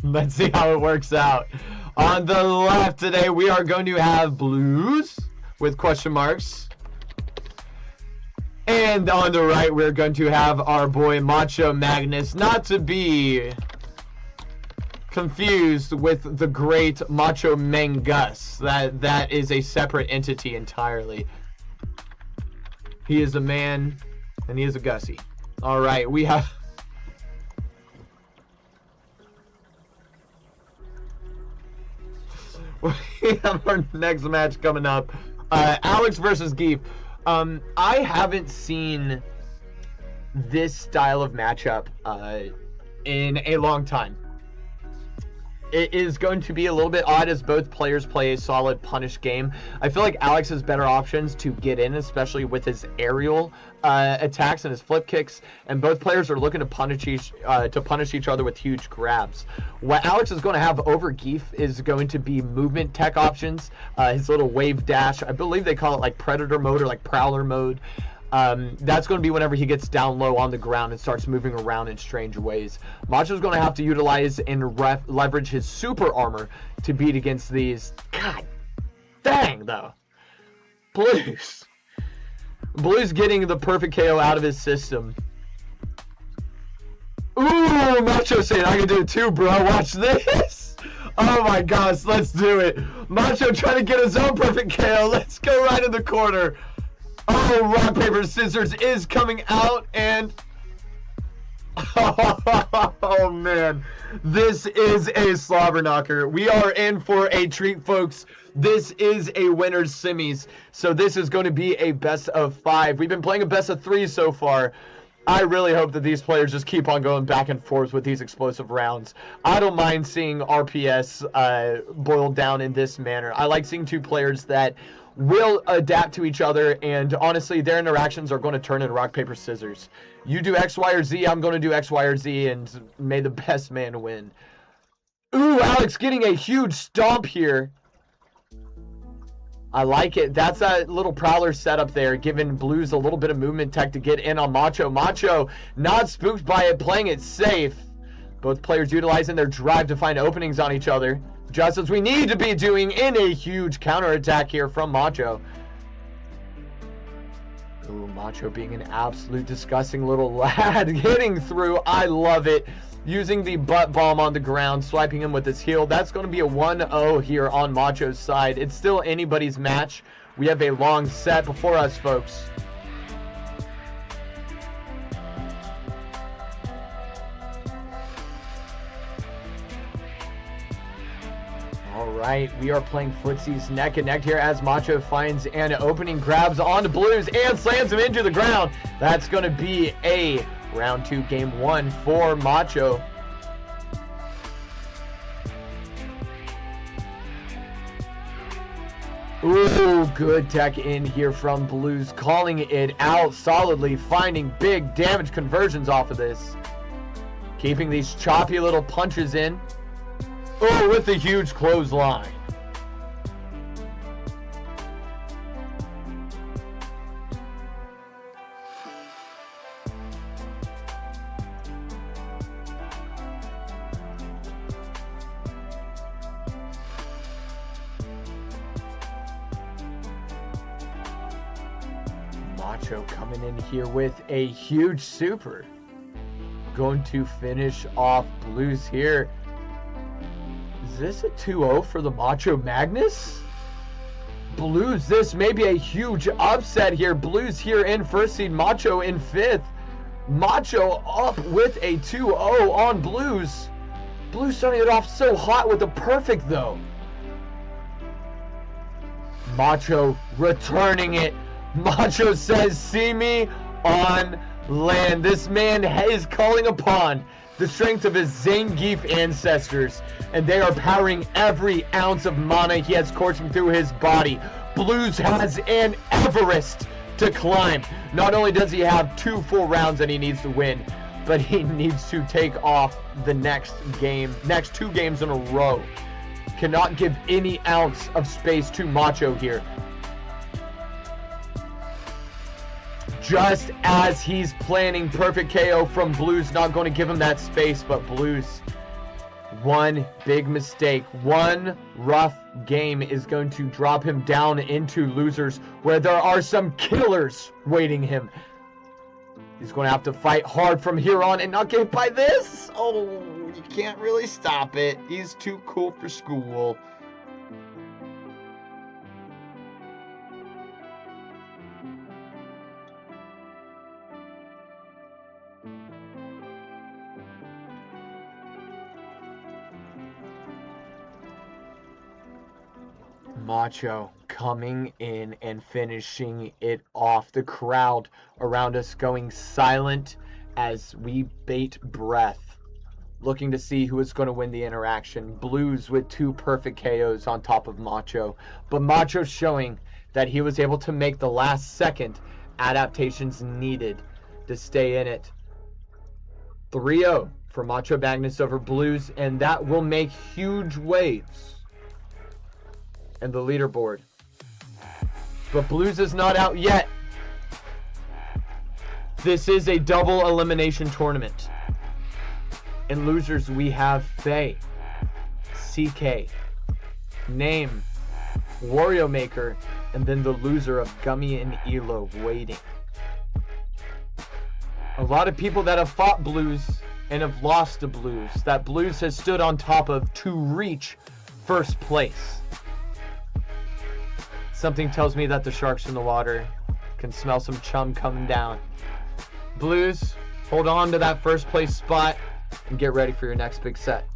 Let's see how it works out. On the left today, we are going to have Blues with question marks. And on the right, we're going to have our boy Macho Magnus, not to be confused with the great Macho Mangus. That is a separate entity entirely. He is a man, and he is a Gussie. All right, we have... we have our next match coming up. Alex versus Geef. I haven't seen this style of matchup in a long time. It is going to be a little bit odd as both players play a solid punish game. I feel like Alex has better options to get in, especially with his aerial attacks and his flip kicks, and both players are looking to punish each other with huge grabs. What Alex is going to have over Geef is going to be movement tech options, his little wave dash. I believe they call it like Predator mode or like Prowler mode. That's going to be whenever he gets down low on the ground and starts moving around in strange ways. Macho's going to have to utilize and leverage his super armor to beat against these. God dang, though. Blues getting the perfect KO out of his system. Ooh, Macho saying, I can do it too, bro. Watch this. Oh my gosh, let's do it. Macho trying to get his own perfect KO. Let's go right in the corner. Oh, rock, paper, scissors is coming out, and... oh, man. This is a slobber knocker. We are in for a treat, folks. This is a winner's semis, so this is going to be a best of 5. We've been playing a best of 3 so far. I really hope that these players just keep on going back and forth with these explosive rounds. I don't mind seeing RPS boiled down in this manner. I like seeing two players that will adapt to each other, and honestly, their interactions are going to turn into rock, paper, scissors. You do X, Y, or Z, I'm going to do X, Y, or Z, and may the best man win. Ooh, Alex getting a huge stomp here. I like it. That's a little Prowler setup there, giving Blues a little bit of movement tech to get in on Macho. Macho not spooked by it, playing it safe. Both players utilizing their drive to find openings on each other, just as we need to be doing in a huge counterattack here from Macho. Ooh, Macho being an absolute disgusting little lad, getting through. I love it. Using the butt bomb on the ground, swiping him with his heel. That's going to be a 1-0 here on Macho's side. It's still anybody's match. We have a long set before us, folks. All right, we are playing footsies neck and neck here as Macho finds an opening, grabs onto Blues, and slams him into the ground. That's going to be a round 2, game 1 for Macho. Ooh, good tech in here from Blues, calling it out solidly, finding big damage conversions off of this. Keeping these choppy little punches in. Oh, with a huge clothesline. Macho coming in here with a huge super. Going to finish off Blues here. Is this a 2-0 for the Macho Magnus? Blues, this may be a huge upset here. Blues here in first seed, Macho in 5th. Macho up with a 2-0 on Blues. Blues starting it off so hot with the perfect though. Macho returning it. Macho says, see me on land. This man is calling upon the strength of his Zangief ancestors, and they are powering every ounce of mana he has coursing through his body. Blues has an Everest to climb. Not only does he have 2 full rounds that he needs to win, but he needs to take off the next 2 games in a row. Cannot give any ounce of space to Macho here. Just as he's planning, perfect KO from Blues, not going to give him that space, but Blues, one big mistake, one rough game is going to drop him down into losers, where there are some killers waiting him. He's going to have to fight hard from here on and not get hit by this. Oh, you can't really stop it. He's too cool for school. Macho coming in and finishing it off. The crowd around us going silent as we bait breath, looking to see who is going to win the interaction. Blues with 2 perfect KOs on top of Macho, but Macho showing that he was able to make the last second adaptations needed to stay in it. 3-0 for Macho Magnus over Blues, and that will make huge waves and the leaderboard. But Blues is not out yet. This is a double elimination tournament. In losers we have Faye, CK, Name, Wario Maker, and then the loser of Gummy and Elo waiting. A lot of people that have fought Blues and have lost to Blues, that Blues has stood on top of to reach first place. Something tells me that the sharks in the water can smell some chum coming down. Blues, hold on to that first place spot and get ready for your next big set.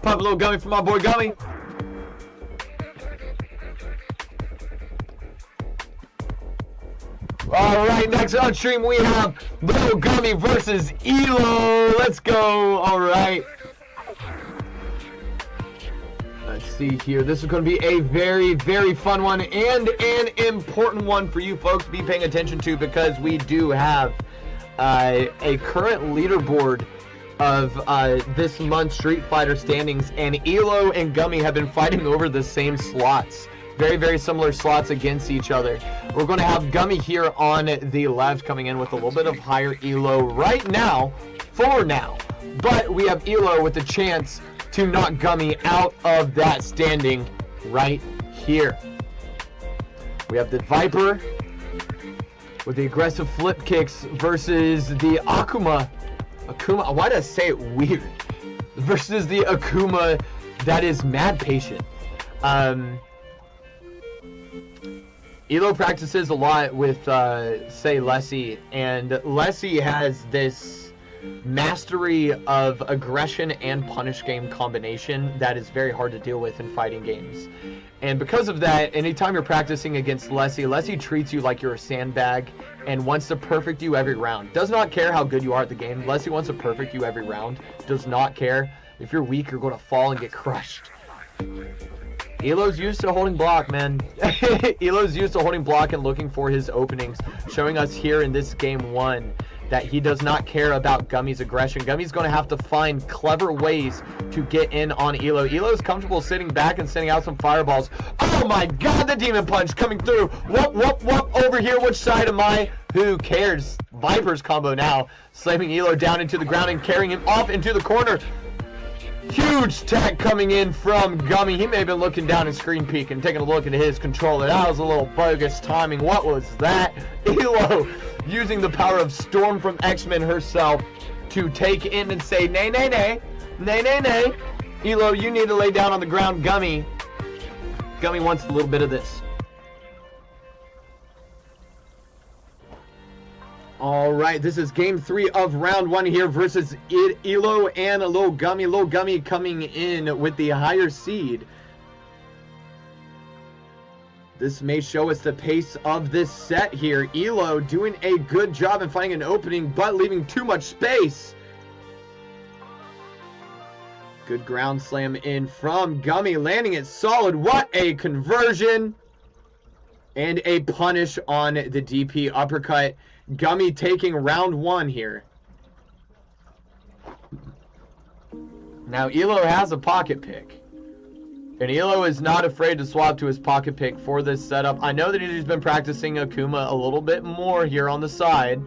Pop a little gummy for my boy Gummy. Alright, next on stream we have Little Gummy versus Elo. Let's go. Alright. Let's see here. This is going to be a very, very fun one and an important one for you folks to be paying attention to, because we do have a current leaderboard of this month's Street Fighter standings, and Elo and Gummy have been fighting over the same slots Very, very similar slots against each other. We're going to have Gummy here on the left coming in with a little bit of higher elo right now, for now. But we have elo with the chance to knock Gummy out of that standing right here. We have the Viper with the aggressive flip kicks versus the Akuma. Why did I say it weird? Versus the Akuma that is mad patient. Elo practices a lot with, say, Lessie, and Lessie has this mastery of aggression and punish game combination that is very hard to deal with in fighting games. And because of that, anytime you're practicing against Lessie, Lessie treats you like you're a sandbag and wants to perfect you every round. Does not care how good you are at the game. Lessie wants to perfect you every round. Does not care. If you're weak, you're going to fall and get crushed. Elo's used to holding block, man. Elo's used to holding block and looking for his openings, showing us here in this game 1 that he does not care about Gummy's aggression. Gummy's going to have to find clever ways to get in on Elo. Elo's comfortable sitting back and sending out some fireballs. Oh my god, the demon punch coming through. Whoop, whoop, whoop. Over here, which side am I? Who cares? Viper's combo now, slamming Elo down into the ground and carrying him off into the corner. Huge tech coming in from Gummy. He may have been looking down and screen peeking, taking a look at his controller. That was a little bogus timing. What was that? Elo using the power of Storm from X-Men herself to take in and say, nay, nay, nay, nay, nay, nay. Elo, you need to lay down on the ground. Gummy wants a little bit of this. All right, this is game 3 of round 1 here versus Elo and Lil Gummy. Lil Gummy coming in with the higher seed. This may show us the pace of this set here. Elo doing a good job in finding an opening, but leaving too much space. Good ground slam in from Gummy, landing it solid. What a conversion. And a punish on the DP uppercut. Gummy taking round 1 here. Now Elo has a pocket pick. And Elo is not afraid to swap to his pocket pick for this setup. I know that he's been practicing Akuma a little bit more here on the side.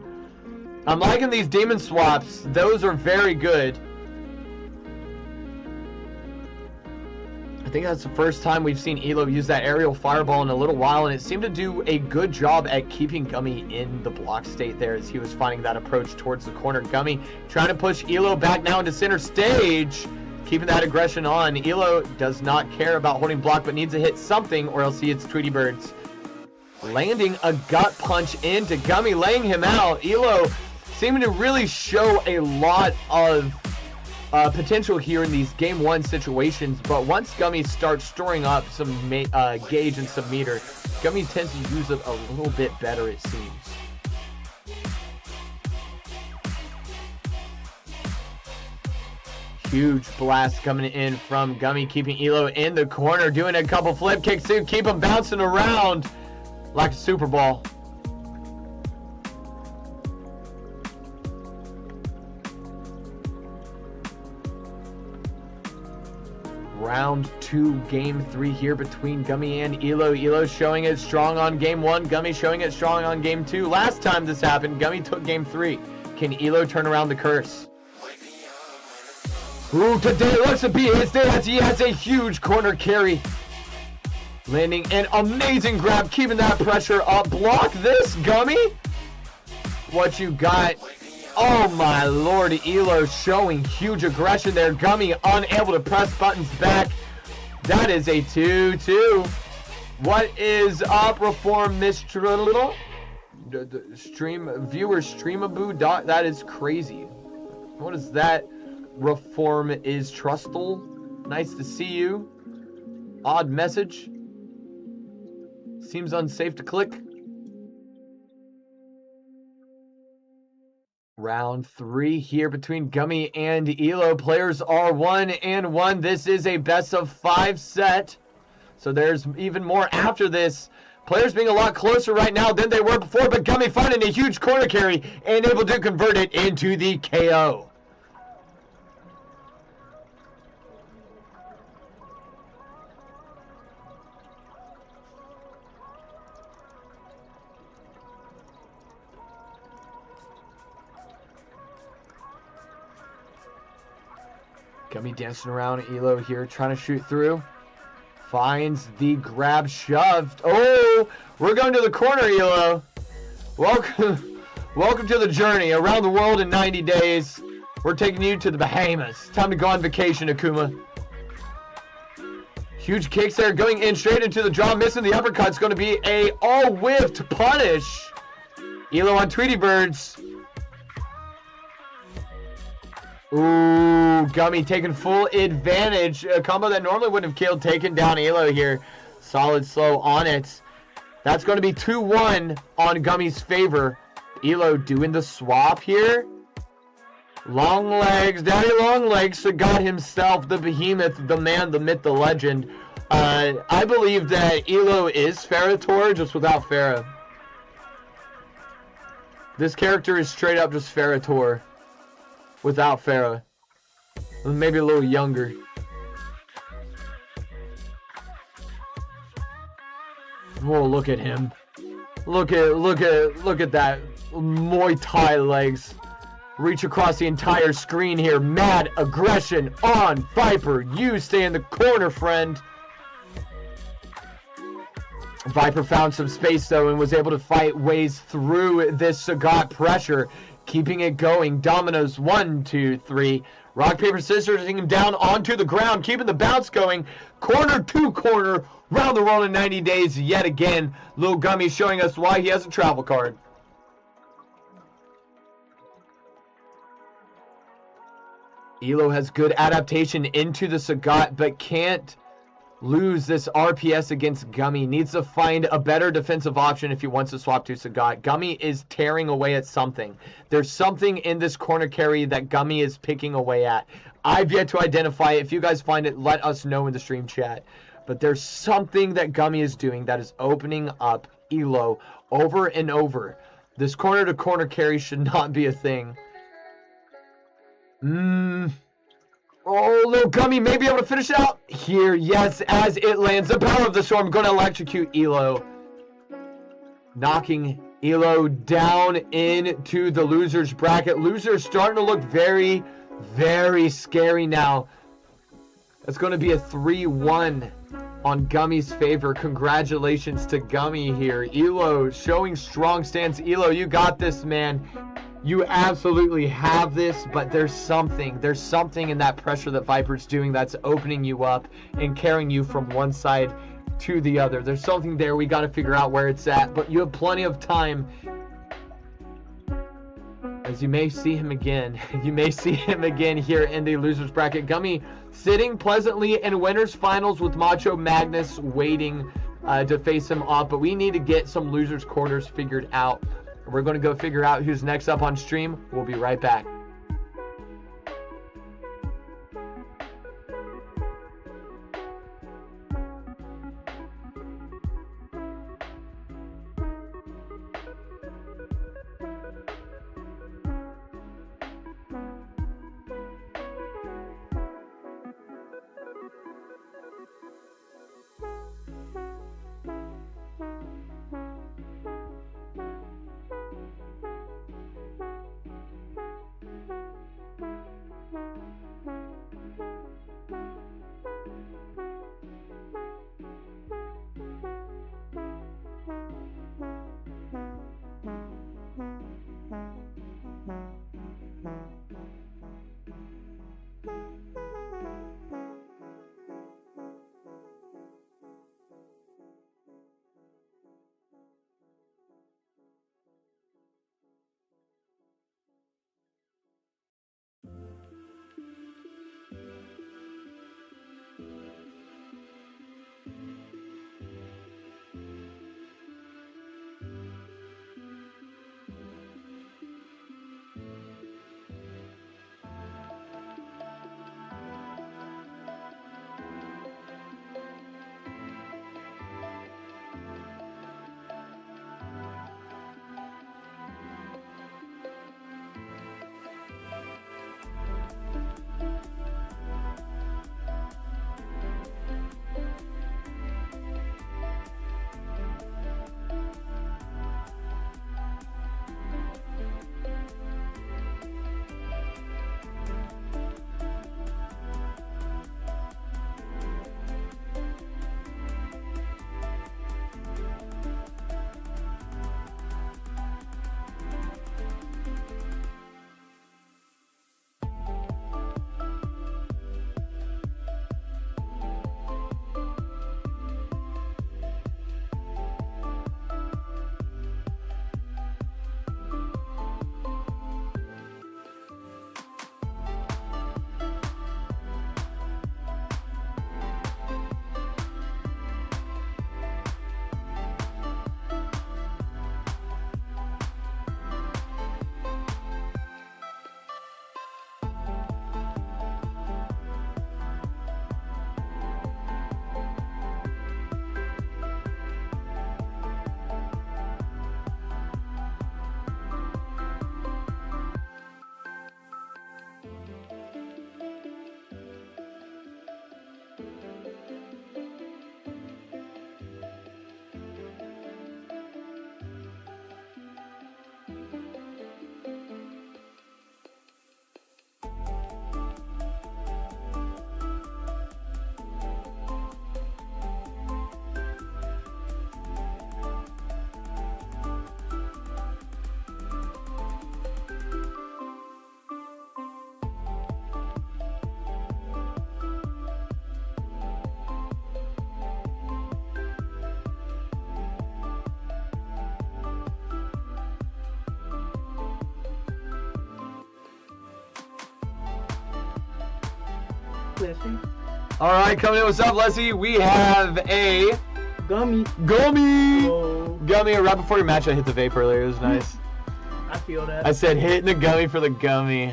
I'm liking these demon swaps. Those are very good. I think that's the first time we've seen Elo use that aerial fireball in a little while, and it seemed to do a good job at keeping Gummy in the block state there as he was finding that approach towards the corner. Gummy trying to push Elo back now into center stage, keeping that aggression on. Elo does not care about holding block, but needs to hit something or else he hits Tweety Birds. Landing a gut punch into Gummy, laying him out. Elo seeming to really show a lot of potential here in these game 1 situations, but once Gummy starts storing up some gauge and some meter, Gummy tends to use it a little bit better, it seems. Huge blast coming in from Gummy, keeping Elo in the corner, doing a couple flip kicks to keep him bouncing around like a Super Ball. Round 2, game 3 here between Gummy and Elo. Elo showing it strong on game 1. Gummy showing it strong on game 2. Last time this happened, Gummy took game 3. Can Elo turn around the curse? Ooh, today looks to be his day as he has a huge corner carry. Landing an amazing grab, keeping that pressure up. Block this, Gummy. What you got? Oh my lord, Elo showing huge aggression there. Gummy unable to press buttons back. That is a 2-2. What is up, Reform Mr. Little? Viewer Streamaboo dot. That is crazy. What is that? Reform is Trustle. Nice to see you. Odd message. Seems unsafe to click. Round 3 here between Gummy and Elo. Players are 1-1. This is a best of 5 set. So there's even more after this. Players being a lot closer right now than they were before, but Gummy finding a huge corner carry and able to convert it into the KO. Gummy dancing around. Elo here trying to shoot through. Finds the grab shoved. Oh, we're going to the corner, Elo. Welcome to the journey around the world in 90 days. We're taking you to the Bahamas. Time to go on vacation, Akuma. Huge kicks there, going in straight into the jaw, missing the uppercut. It's going to be a all-whiffed punish. Elo on Tweety Birds. Ooh, Gummy taking full advantage. A combo that normally wouldn't have killed, taking down Elo here. Solid slow on it. That's going to be 2-1 on Gummy's favor. Elo doing the swap here. Long legs, Daddy Long Legs, Sagat himself, the behemoth, the man, the myth, the legend. I believe that Elo is Ferrator, just without Farah. This character is straight up just Ferrator, without Farah. Maybe a little younger. Oh, look at him. Look at that Muay Thai legs. Reach across the entire screen here. Mad aggression on Viper. You stay in the corner, friend. Viper found some space, though, and was able to fight ways through this Sagat pressure. Keeping it going. Dominoes, 1, 2, 3. Rock, paper, scissors, him down onto the ground. Keeping the bounce going. Corner to corner. Round the world in 90 days yet again. Lil Gummy showing us why he has a travel card. Elo has good adaptation into the Sagat, but can't lose this RPS against Gummy. Needs to find a better defensive option if he wants to swap to Sagat. Gummy is tearing away at something. There's something in this corner carry that Gummy is picking away at. I've yet to identify it. If you guys find it, let us know in the stream chat. But there's something that Gummy is doing that is opening up Elo over and over. This corner to corner carry should not be a thing. Oh, Lil Gummy may be able to finish it out here. Yes, as it lands. The power of the storm going to electrocute Elo. Knocking Elo down into the loser's bracket. Loser's starting to look very, very scary now. It's going to be a 3-1 on Gummy's favor. Congratulations to Gummy here. Elo showing strong stance. Elo, you got this, man. You absolutely have this, but there's something in that pressure that Viper's doing that's opening you up and carrying you from one side to the other. There's something there. We got to figure out where it's at, but you have plenty of time. As you may see him again. You may see him again here in the loser's bracket. Gummy sitting pleasantly in winners finals with Macho Magnus waiting to face him off, but we need to get some losers corners figured out. We're going to go figure out who's next up on stream. We'll be right back. Leslie. All right, coming in with stuff, Leslie. We have a Gummy. gummy. Oh, Gummy. Right before your match, I hit the vape earlier. It was nice. I feel that. I said hitting the gummy for the gummy.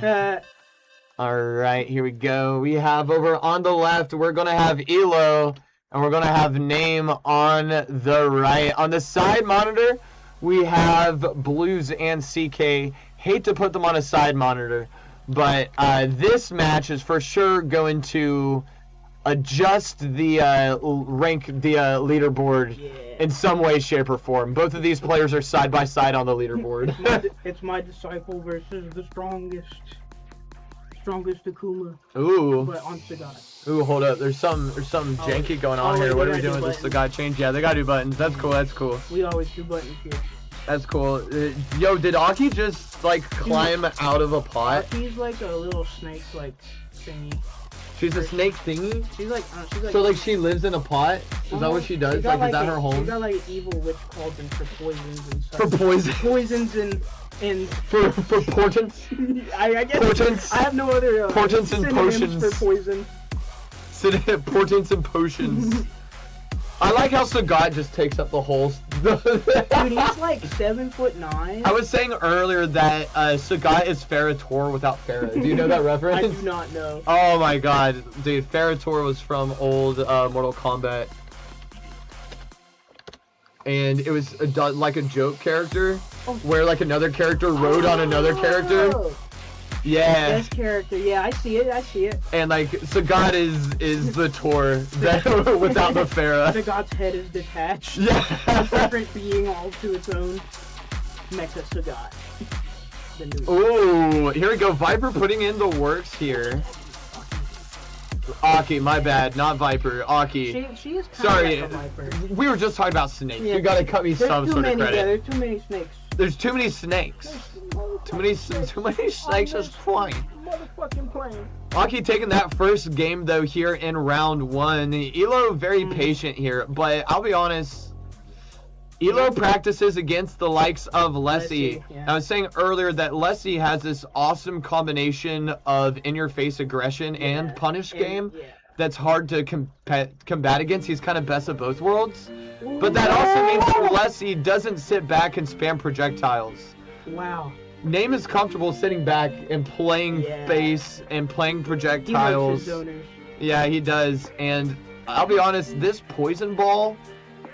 All right, here we go. We have over on the left, we're going to have Elo, and we're going to have Name on the right. On the side monitor, we have Blues and CK. Hate to put them on a side monitor, but this match is for sure going to adjust the leaderboard in some way, shape, or form. Both of these players are side by side on the leaderboard. It's my disciple versus the strongest Akuma. Ooh. But on Sagat. Ooh, hold up. There's some janky going on here. What are we doing with this Sagat change? Yeah, they gotta do buttons. That's cool. That's cool. We always do buttons here. That's cool. Yo, did Aki just like climb out of a pot? She's like a little snake like thingy. She's a snake thingy? She's like So like she lives in a pot? Is that what she does? Like is that her home? She's got like an evil witch cauldron for poisons and stuff. For poison? Poisons and for portents? I guess portents? I have no other portents and potions for poison. Portents and potions. I like how Sagat just takes up the whole. Dude, he's like 7'9". I was saying earlier that Sagat is Ferrator without Farah. Do you know that reference? I do not know. Oh my god, dude, Ferrator was from old Mortal Kombat. And it was like a joke character, where like another character rode on another character. Yeah. Best character, yeah, I see it. And like Sagat is the Tor without the Farah. Sagat's head is detached. Yeah. A separate being all to its own. Mecha Sagat. Ooh, here we go. Viper putting in the works here. Aki, my bad, not Viper. Aki. She is kind Sorry, of like a Viper. We were just talking about snakes. Yeah, You gotta cut me some sort of credit. Yeah, there's too many snakes. There's too many snakes. Too many snakes is flying. Motherfucking plane. Aki taking that first game though here in round one. Elo very patient here, but I'll be honest. Elo practices against the likes of Leslie. Yeah. I was saying earlier that Leslie has this awesome combination of in-your-face aggression and punish game that's hard to combat against. He's kind of best of both worlds. But that also means that Leslie doesn't sit back and spam projectiles. Wow. Name is comfortable sitting back and playing face and playing projectiles. He loves his zoners. Yeah, he does. And I'll be honest, this poison ball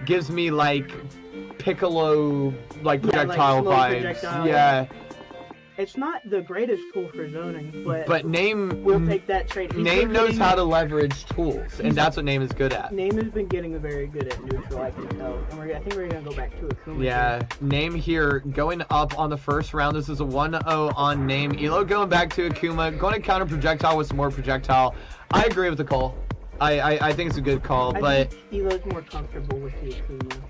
gives me like Piccolo projectile vibes. Projectile. Yeah. It's not the greatest tool for zoning, but Name we'll take that trade. Name knows how to leverage tools, and that's what Name is good at. Name has been getting very good at neutral, I can tell. And I think we're gonna go back to it. Yeah, Name here going up on the first round. This is a 1-0 on Name. Elo going back to Akuma, going to counter projectile with some more projectile. I agree with the call. I think it's a good call, I think Elo's more comfortable with the Akuma.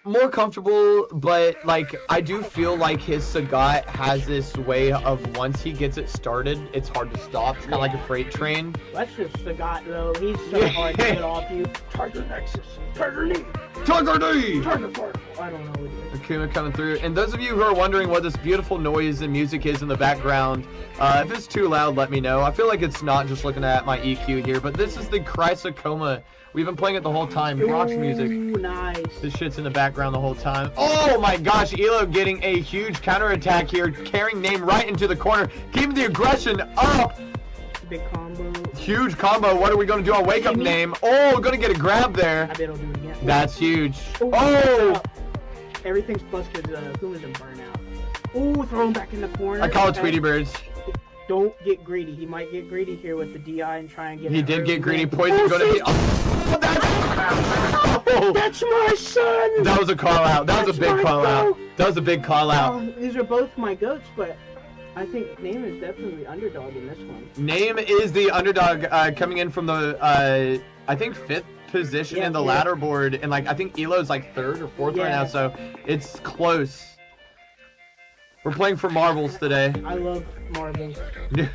More comfortable, but like I do feel like his Sagat has this way of once he gets it started, it's hard to stop. It's kind of like a freight train. That's just Sagat though. He's so hard to get off you. Tiger Nexus. Tiger Knee. Tiger Knee! Tiger Fart. I don't know what it is. Akuma coming through. And those of you who are wondering what this beautiful noise and music is in the background, if it's too loud, let me know. I feel like it's not just looking at my EQ here, but this is the Chrysocoma. We've been playing it the whole time. Rock's music. Ooh, nice. This shit's in the background the whole time. Oh my gosh, Elo getting a huge counterattack here, carrying Name right into the corner, keeping the aggression up. Big combo. Huge combo. What are we going to do on Wake Up Name? Oh, going to get a grab there. I bet he'll do it again. That's huge. Ooh, Oh! Everything's plus because Akuma's in burnout. Ooh, throw him back in the corner. I call it Tweety Birds. Don't get greedy. He might get greedy here with the DI and try and get. He did get greedy. Poison going to be. Oh, that's my son. That was a call out. That was a big call out. That was a big call out. These are both my goats, but I think Name is definitely underdog in this one. Name is the underdog coming in from the I think 5th position in the ladder board, and like I think Elo's like 3rd or 4th right now, so it's close. We're playing for marbles today. I love marbles. We're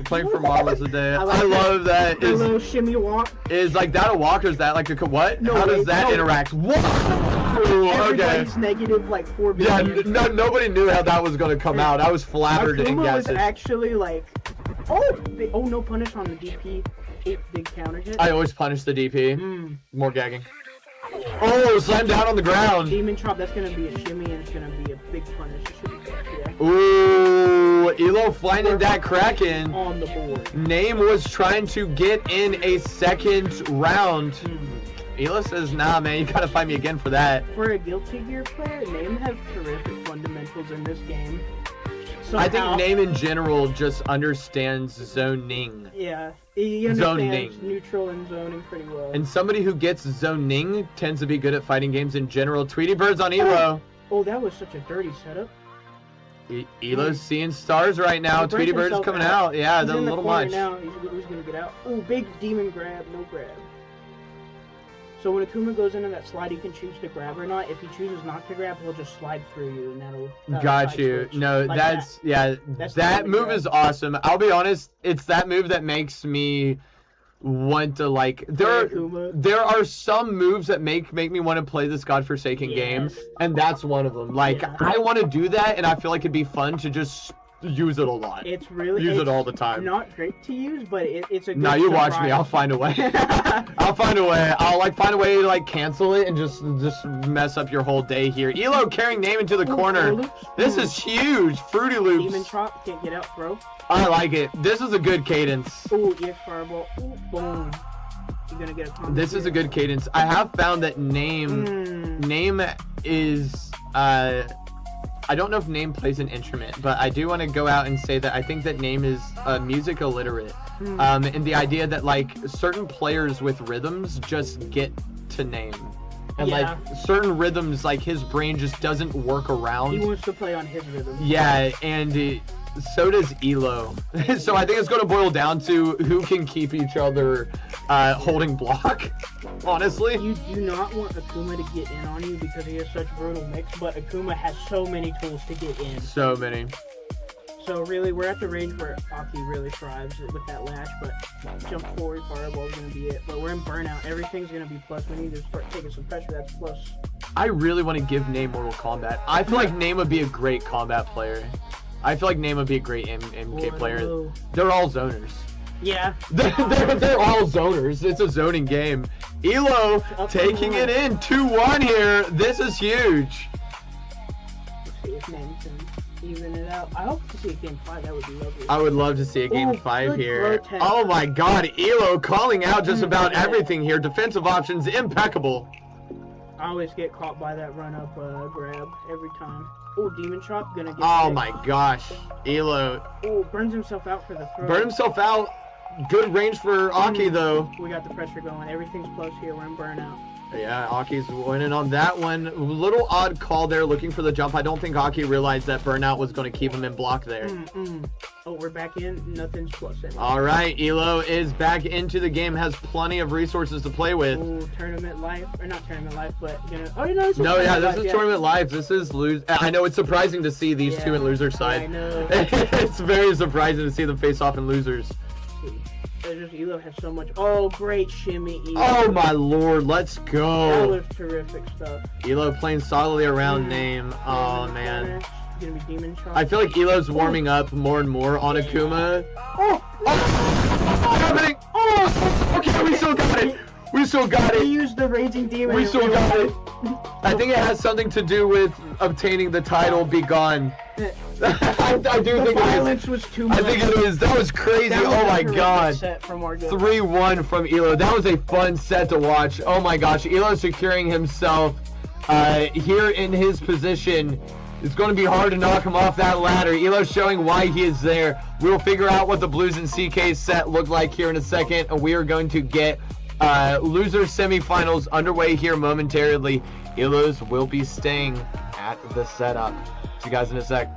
playing for marbles today. I love that. A little shimmy walk. Is like that a walk or is that like a what? No, how does that interact? What? Everybody's negative like 4 billion. Yeah, nobody knew how that was gonna come out. I was flabbergasted and Akuma was guessing. actually like Oh, no punish on the DP. 8 big counter hit. I always punish the DP. Mm. More gagging. Oh, slam down on the ground. Demon Chop, that's gonna be a shimmy and it's gonna be a big punish. It should be good, yeah. Ooh, Elo finding that Kraken. On the board. Name was trying to get in a second round. Elo says, nah, man, you gotta find me again for that. For a Guilty Gear player, Name has terrific fundamentals in this game. I think Name in general just understands zoning. Yeah, he understands Zoning. neutral and zoning pretty well. And somebody who gets zoning tends to be good at fighting games in general. Tweety Bird's on Elo. Oh, that was such a dirty setup. Elo's seeing stars right now. He burnt Tweety Bird's himself coming out. out. Yeah, He's they're a in the little corner much. now. He's gonna get out. Oh, big demon grab, no grab. So when Akuma goes into that slide, he can choose to grab or not. If he chooses not to grab, he'll just slide through you, and that'll. Got side you. switch. No, Like that's yeah. That's that the move grab. is awesome. I'll be honest. It's that move that makes me want to like. Akuma. There are some moves that make me want to play this godforsaken game, Yes. and that's one of them. Like Yeah. I want to do that, and I feel like it'd be fun to just use it a lot. It's really Use it it's all the time. Not great to use, but it's a good No, you watch me. surprise. I'll find a way. I'll find a way. I'll find a way to cancel it and just mess up your whole day here. Elo carrying Name into the corner. Loops. This is huge. Fruity Demon Loops. Chop can't get out, bro. I like it. This is a good cadence. Ooh, EX Fireball. Ooh, boom. You're gonna get a combo. This is a good cadence. I have found that Name is I don't know if Name plays an instrument, but I do want to go out and say that I think that Name is music illiterate. And the idea that certain players with rhythms just get to Name. And Yeah. certain rhythms, his brain just doesn't work around. He wants to play on his rhythm. Yeah, and so does Elo. So I think it's going to boil down to who can keep each other holding block, honestly. You do not want Akuma to get in on you because he has such brutal mix, but Akuma has so many tools to get in. So many. So really, we're at the range where Aki really thrives with that lash, but jump forward, fireball is going to be it. But we're in burnout. Everything's going to be plus. We need to start taking some pressure. That's plus. I really want to give Name Mortal Kombat. I feel like Name would be a great combat player. I feel like Name would be a great MK player. no. They're all zoners. Yeah. They're all zoners. It's a zoning game. Elo taking it in 2-1 here. This is huge. Let's see if Name can even it out. I hope to see a game 5. That would be lovely. I would love to see a game Ooh, 5 good here. protest. Oh my god, Elo calling out just about yeah. everything here. Defensive options impeccable. I always get caught by that run-up grab every time. Oh, Demon Chop gonna get Oh sick. my gosh. Elo Oh, burns himself out for the throw. burned himself out. Good range for Aki though. We got the pressure going. Everything's close here. We're in burnout. Yeah, Aki's winning on that one. Little odd call there, looking for the jump. I don't think Aki realized that burnout was going to keep him in block there. Oh, we're back in. Nothing's plus anymore. All right, Elo is back into the game, has plenty of resources to play with. Ooh, tournament life, or not tournament life, but oh, you know, this is No, yeah, tournament this life, is tournament live. This is lose. I know it's surprising to see these two in loser I side. know. It's very surprising to see them face off in losers. There's just Elo has so much. Oh, great shimmy, Elo. Oh my lord, let's That go. was terrific stuff. Elo playing solidly around Name. Oh man. Gonna be Demon Chop. I feel like Elo's warming up more and more on Akuma. Oh, Happening! Oh, okay, we still got it. We still got he it. used the Raging Demon. We in still real got life. it. I think it has something to do with obtaining the title Be Gone. I do The think it is. violence was too much. I think it is. That was crazy. That was Oh a my terrific god. set from our guy. 3-1 from Elo. That was a fun set to watch. Oh my gosh. Elo securing himself here in his position. It's going to be hard to knock him off that ladder. Elo showing why he is there. We'll figure out what the Blues and CK set look like here in a second. And we are going to get loser semifinals underway here momentarily. Elos will be staying at the setup. See you guys in a sec.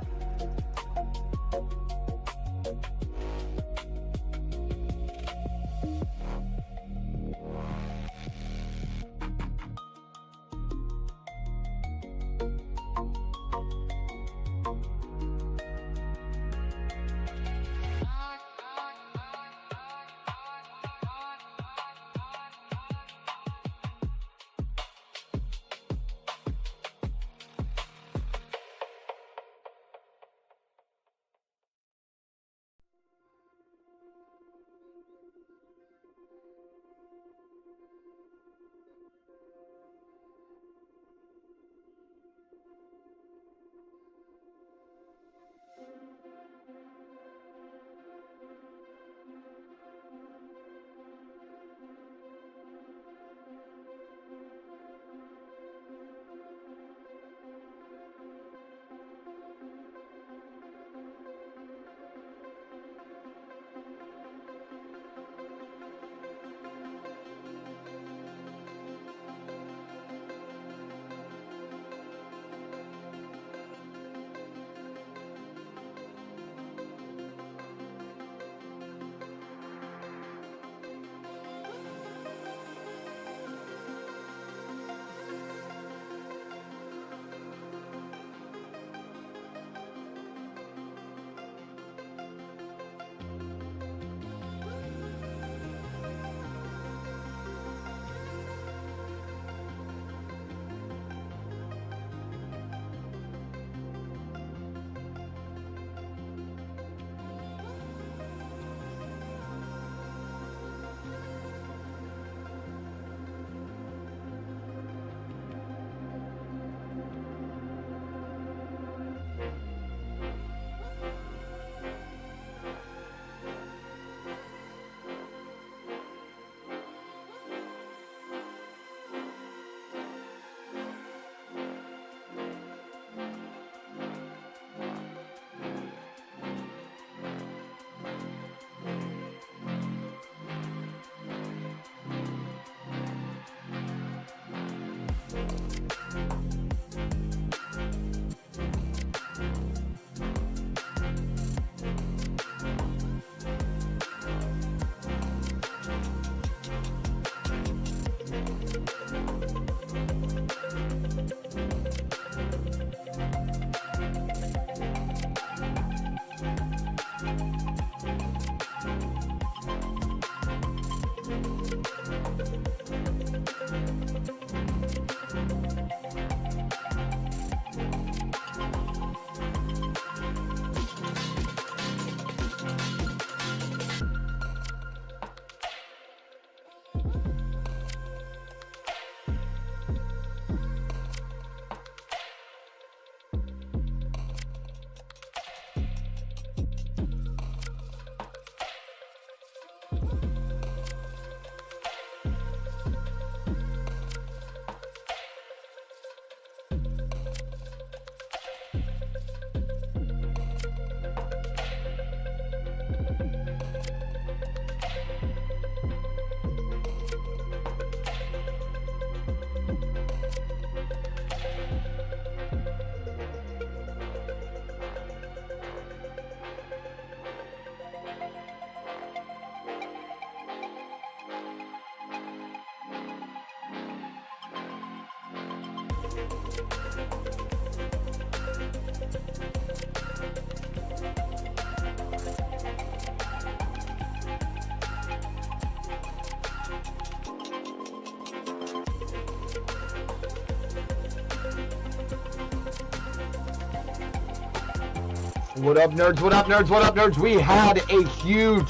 What up, nerds? What up, nerds? What up, nerds? We had a huge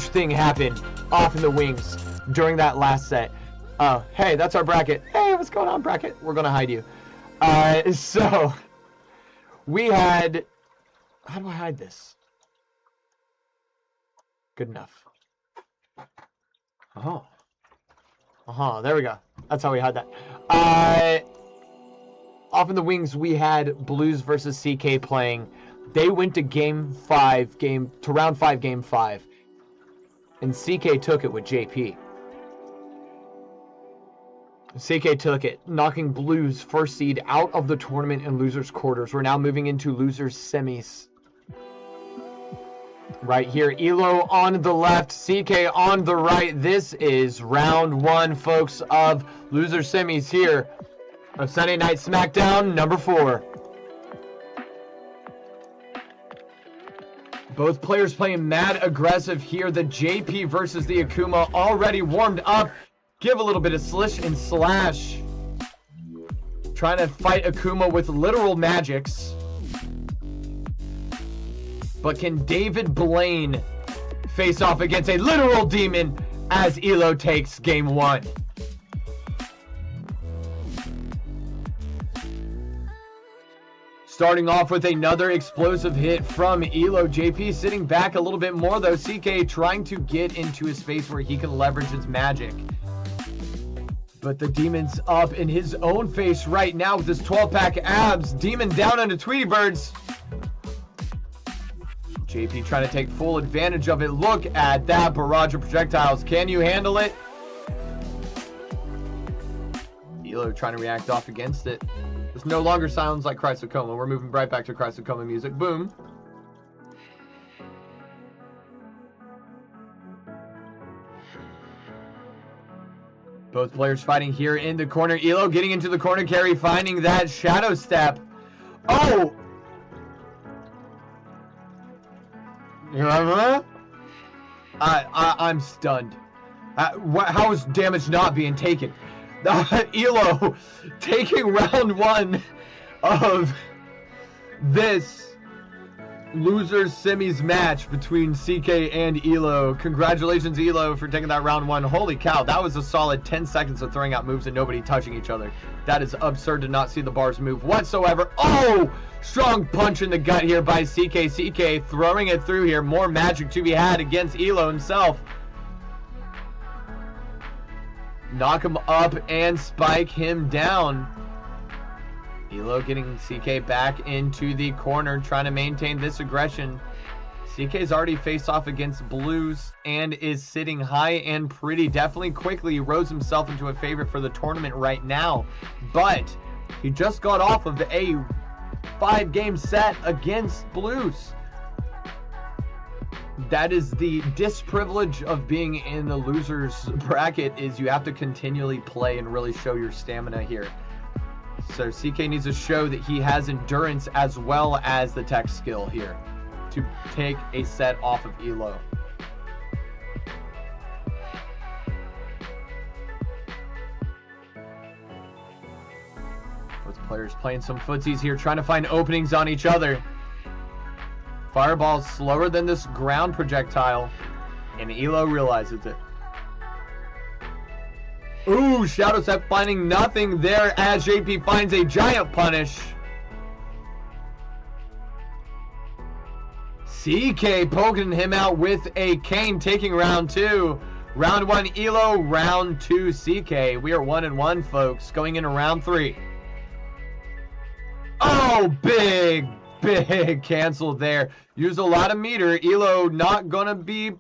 thing happen off in the wings during that last set. Hey, that's our bracket. Hey, what's going on, bracket? We're gonna hide you. So we had. How do I hide this? Good enough. There we go. That's how we hide that. Off in the wings, we had Blues versus CK playing. They went to round 5, game 5. And CK took it with JP. CK took it, knocking Blues first seed out of the tournament in losers quarters. We're now moving into losers semis. Right here, Elo on the left, CK on the right. This is round 1, folks, of loser semis here of Sunday Night Smackdown number 4. Both players playing mad aggressive here. The JP versus the Akuma already warmed up. Give a little bit of slish and slash. Trying to fight Akuma with literal magics. But can David Blaine face off against a literal demon as Elo takes game 1? Starting off with another explosive hit from Elo. JP sitting back a little bit more though. CK trying to get into a space where he can leverage his magic. But the Demon's up in his own face right now with his 12-pack abs. Demon down onto Tweety Birds. JP trying to take full advantage of it. Look at that barrage of projectiles. Can you handle it? Elo trying to react off against it. This no longer sounds like Christ of Coma. We're moving right back to Christ of Coma music. Boom. Both players fighting here in the corner. Elo getting into the corner carry, finding that shadow step. Oh! I'm stunned. How is damage not being taken? Elo taking round 1 of this losers semis match between CK and Elo. Congratulations, Elo, for taking that round 1. Holy cow, that was a solid 10 seconds of throwing out moves and nobody touching each other. That is absurd to not see the bars move whatsoever. Oh, strong punch in the gut here by CK. CK throwing it through here. More magic to be had against Elo himself. Knock him up and spike him down. Elo getting CK back into the corner, trying to maintain this aggression. CK's already faced off against Blues and is sitting high and pretty. Definitely quickly rose himself into a favorite for the tournament right now. But he just got off of a 5-game set against Blues. That is the disprivilege of being in the losers bracket, is you have to continually play and really show your stamina here. So CK needs to show that he has endurance as well as the tech skill here to take a set off of Elo. Both players playing some footsies here, trying to find openings on each other. Fireball's slower than this ground projectile, and Elo realizes it. Ooh, Shadow Step finding nothing there as JP finds a giant punish. CK poking him out with a cane, taking round 2. Round 1 Elo, round 2 CK. We are 1-1, folks, going into round 3. Oh, big cancel there. Use a lot of meter. Elo not gonna be,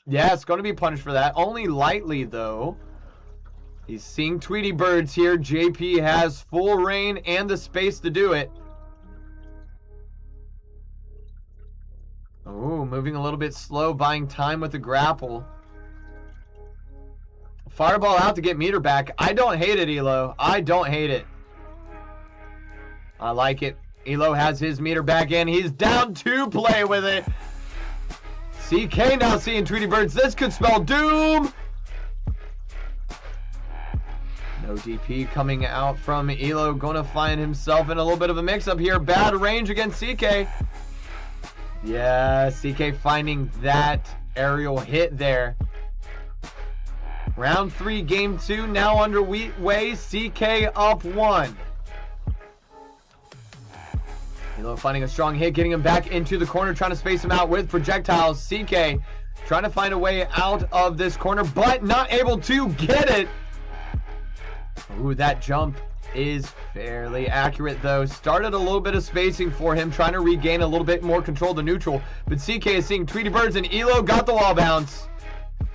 it's gonna be punished for that. Only lightly though. He's seeing Tweety Birds here. JP has full reign and the space to do it. Ooh, moving a little bit slow, buying time with the grapple. Fireball out to get meter back. I don't hate it, Elo. I don't hate it. I like it. Elo has his meter back in. He's down to play with it. CK now seeing Tweety Birds. This could spell doom. No DP coming out from Elo. Going to find himself in a little bit of a mix-up here. Bad range against CK. Yeah, CK finding that aerial hit there. Round 3, game 2 now underway. CK up 1. Elo finding a strong hit, getting him back into the corner, trying to space him out with projectiles. CK trying to find a way out of this corner, but not able to get it. Ooh, that jump is fairly accurate though. Started a little bit of spacing for him, trying to regain a little bit more control of the neutral. But CK is seeing Tweety Birds and Elo got the wall bounce.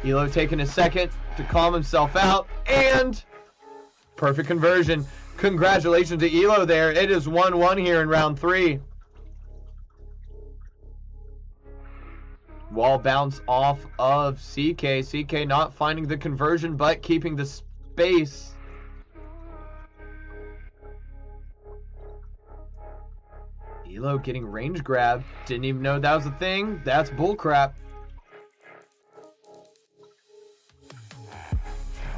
Elo taking a second to calm himself out, and perfect conversion. Congratulations to Elo there. It is 1-1 here in round 3. Wall bounce off of CK. CK not finding the conversion, but keeping the space. Elo getting range grab. Didn't even know that was a thing. That's bullcrap.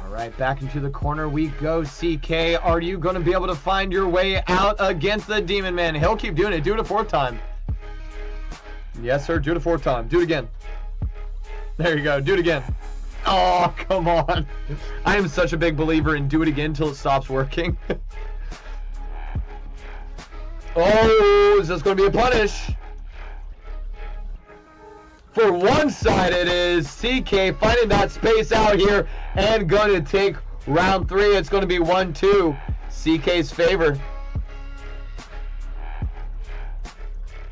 Alright, back into the corner we go. CK, are you going to be able to find your way out against the Demon Man? He'll keep doing it. Do it a 4th time. Yes, sir. Do it a 4th time. Do it again. There you go. Do it again. Oh, come on. I am such a big believer in do it again until it stops working. Oh, is this going to be a punish? For one side, it is CK finding that space out here and going to take round 3. It's going to be 1-2, CK's favor.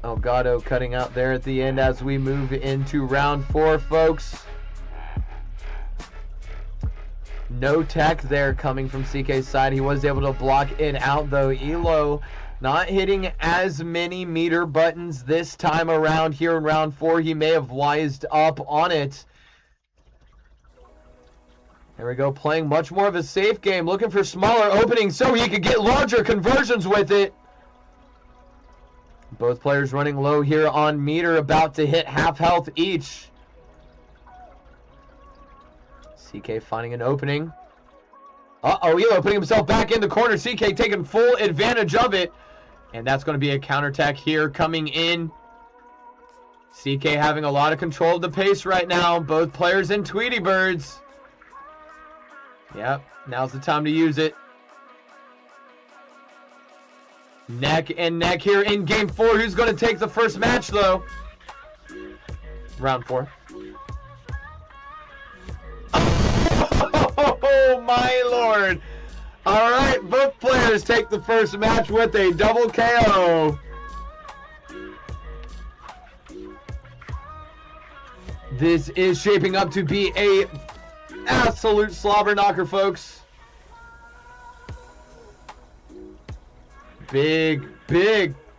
Elgato cutting out there at the end as we move into round 4, folks. No tech there coming from CK's side. He was able to block it out, though. Elo not hitting as many meter buttons this time around here in round 4. He may have wised up on it. There we go, playing much more of a safe game, looking for smaller openings so he could get larger conversions with it. Both players running low here on meter, about to hit half health each. CK finding an opening. Uh-oh, Elo putting himself back in the corner. CK taking full advantage of it. And that's going to be a counterattack here coming in. CK having a lot of control of the pace right now. Both players in Tweety Birds. Yep, now's the time to use it. Neck and neck here in game 4. Who's going to take the first match, though? Round 4. Oh, my lord. All right, both players take the first match with a double KO. This is shaping up to be a absolute slobber knocker, folks. Big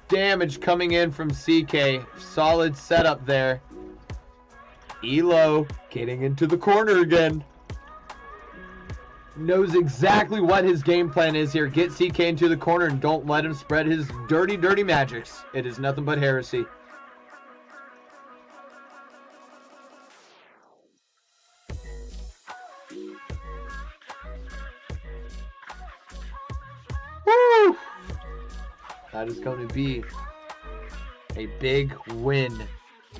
damage coming in from CK. Solid setup there. Elo getting into the corner again. Knows exactly what his game plan is here. Get CK into the corner and don't let him spread his dirty magics. It is nothing but heresy. Woo! That is going to be a big win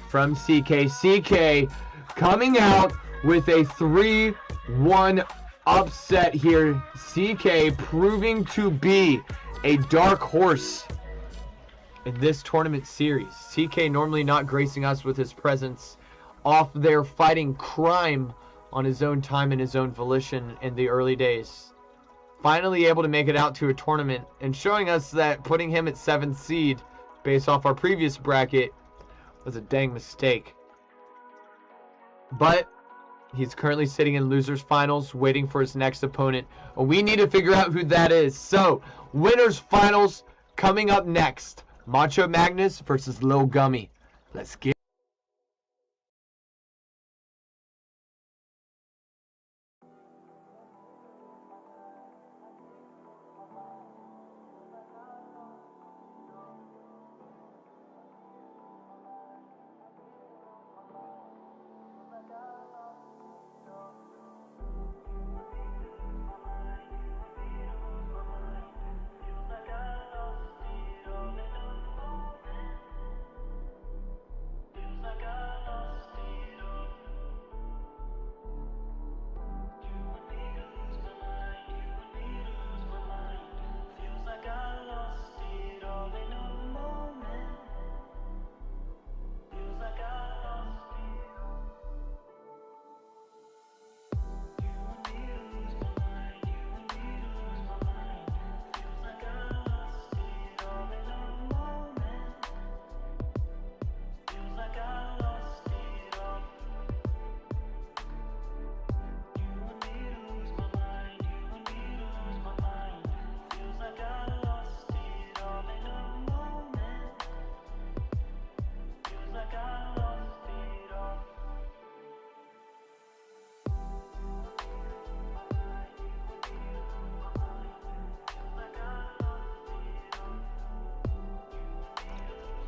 from CK. CK coming out with a 3-1 upset here. CK proving to be a dark horse in this tournament series. CK normally not gracing us with his presence, off there fighting crime on his own time and his own volition in the early days. Finally able to make it out to a tournament and showing us that putting him at 7th seed based off our previous bracket was a dang mistake. But he's currently sitting in losers finals waiting for his next opponent. We need to figure out who that is. So, winners finals coming up next. Macho Magnus versus Lil Gummy. Let's get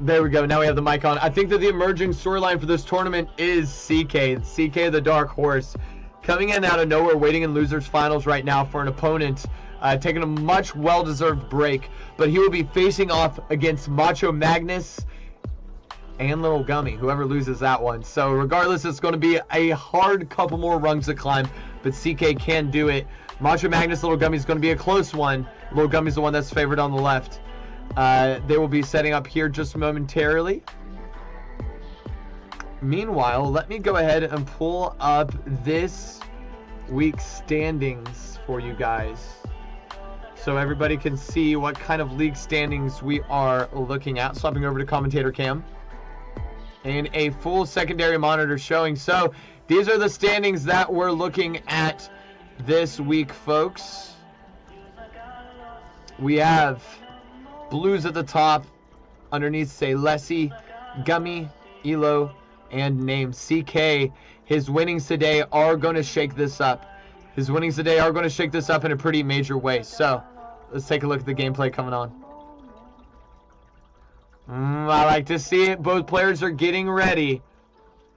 There we go. Now we have the mic on. I think that the emerging storyline for this tournament is CK. CK, the dark horse, coming in out of nowhere, waiting in losers finals right now for an opponent, taking a much well-deserved break. But he will be facing off against Macho Magnus and Lil Gummy, whoever loses that one. So regardless, it's going to be a hard couple more rungs to climb, but CK can do it. Macho Magnus, Lil Gummy is going to be a close one. Lil Gummy's the one that's favored on the left. They will be setting up here just momentarily. Meanwhile, let me go ahead and pull up this week's standings for you guys, so everybody can see what kind of league standings we are looking at. Swapping over to commentator cam. And a full secondary monitor showing. So these are the standings that we're looking at this week, folks. We have Blues at the top. Underneath say Lessie, Gummy, Elo, and name CK. His winnings today are going to shake this up. His winnings today are going to shake this up in a pretty major way. So let's take a look at the gameplay coming on. I like to see it. Both players are getting ready.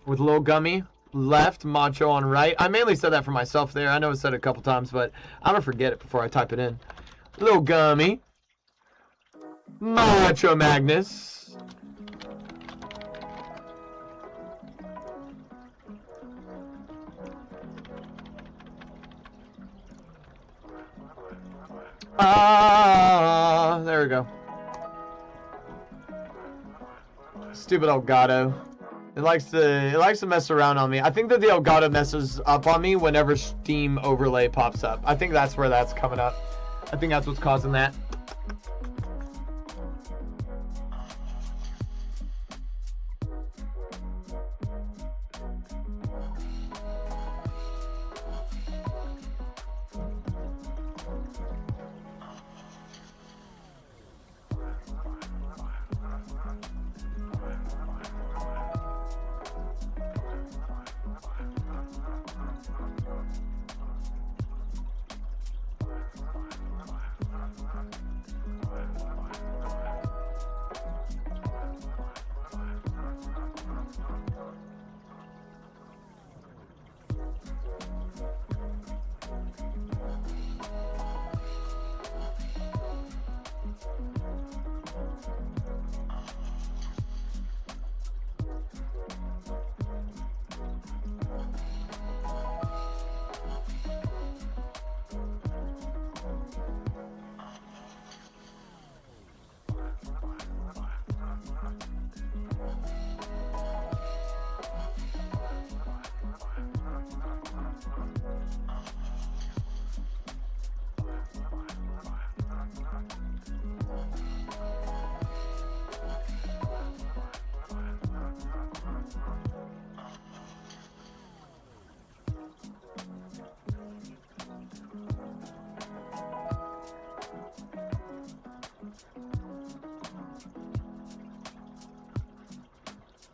With Lil Gummy left, Macho on right. I mainly said that for myself there. I know I said it a couple times, but I'm going to forget it before I type it in. Lil Gummy. Macho Magnus. There we go. Stupid Elgato. It likes to mess around on me. I think that the Elgato messes up on me whenever Steam overlay pops up. I think that's where that's coming up. I think that's what's causing that.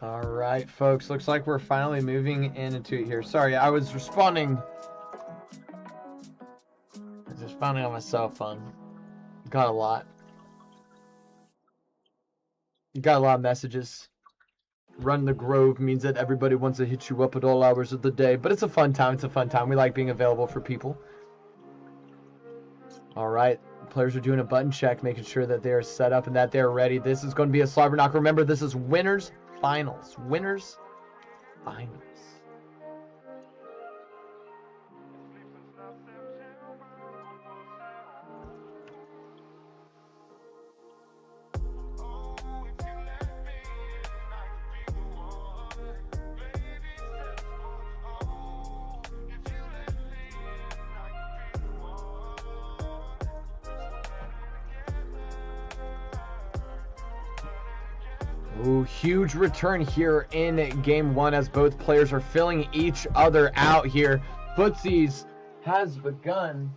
Alright, folks. Looks like we're finally moving into it here. Sorry, I was responding. I was responding on my cell phone. Got a lot. Got a lot of messages. Run the Grove means that everybody wants to hit you up at all hours of the day. But it's a fun time. It's a fun time. We like being available for people. Alright. Players are doing a button check, making sure that they are set up and that they're ready. This is going to be a slobber knock. Remember, this is winners finals. Winners finals. Ooh, huge return here in game one as both players are filling each other out here. Footsies has begun.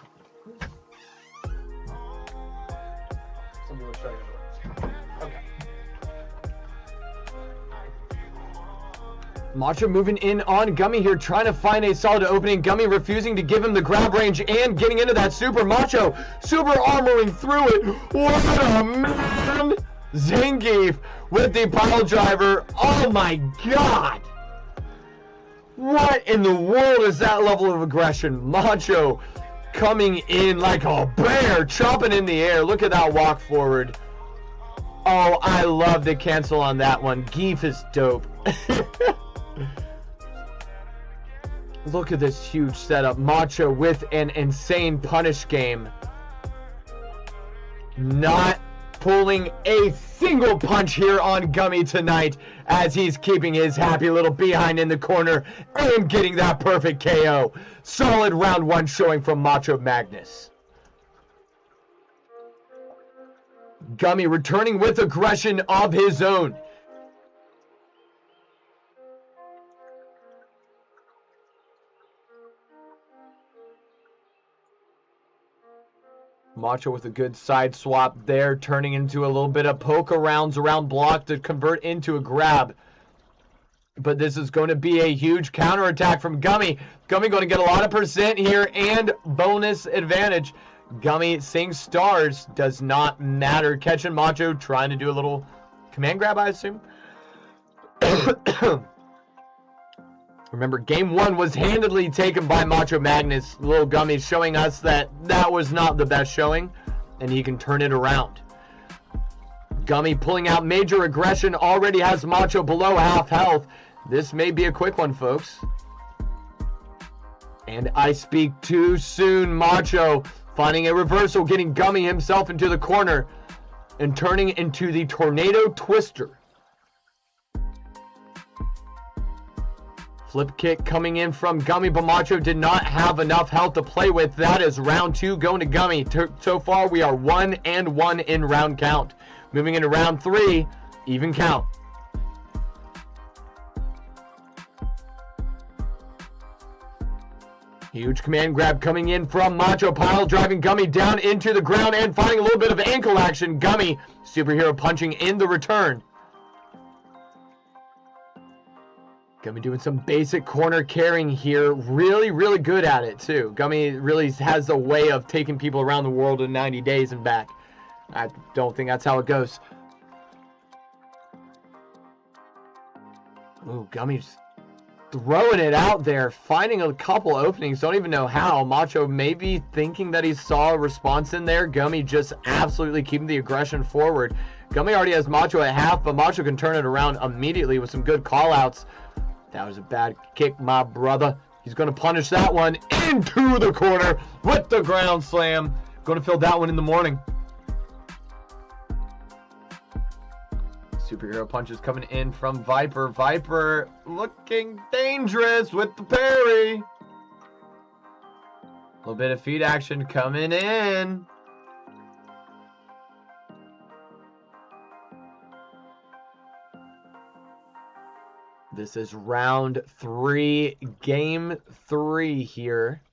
Somebody will show you. Okay. Macho moving in on Gummy here, trying to find a solid opening. Gummy refusing to give him the grab range and getting into that super. Macho super armoring through it. What a man! Zangief with the pile driver. Oh my god! What in the world is that level of aggression? Macho coming in like a bear, chopping in the air. Look at that walk forward. Oh, I love the cancel on that one. Geef is dope. Look at this huge setup. Macho with an insane punish game. Not pulling a single punch here on Gummy tonight as he's keeping his happy little behind in the corner and getting that perfect KO. Solid round one showing from Macho Magnus. Gummy returning with aggression of his own. Macho with a good side swap there, turning into a little bit of poke around block to convert into a grab. But this is going to be a huge counterattack from Gummy. Gummy going to get a lot of percent here and bonus advantage. Gummy seeing stars does not matter. Catching Macho, trying to do a little command grab, I assume. Remember, game one was handedly taken by Macho Magnus. Little Gummy showing us that that was not the best showing, and he can turn it around. Gummy pulling out major aggression, already has Macho below half health. This may be a quick one, folks. And I speak too soon. Macho finding a reversal, getting Gummy himself into the corner, and turning into the Tornado Twister. Flip kick coming in from Gummy, but Macho did not have enough health to play with. That is round two going to Gummy. So far, we are 1-1 in round count. Moving into round three, even count. Huge command grab coming in from Macho, pile driving Gummy down into the ground and finding a little bit of ankle action. Gummy, superhero punching in the return. Gummy doing some basic corner carrying here. Really, really good at it, too. Gummy really has a way of taking people around the world in 90 days and back. I don't think that's how it goes. Ooh, Gummy's throwing it out there, finding a couple openings. Don't even know how. Macho maybe thinking that he saw a response in there. Gummy just absolutely keeping the aggression forward. Gummy already has Macho at half, but Macho can turn it around immediately with some good call-outs. That was a bad kick, my brother. He's going to punish that one into the corner with the ground slam. Going to fill that one in the morning. Superhero punches coming in from Viper. Viper looking dangerous with the parry. A little bit of feet action coming in. This is round three, game three here.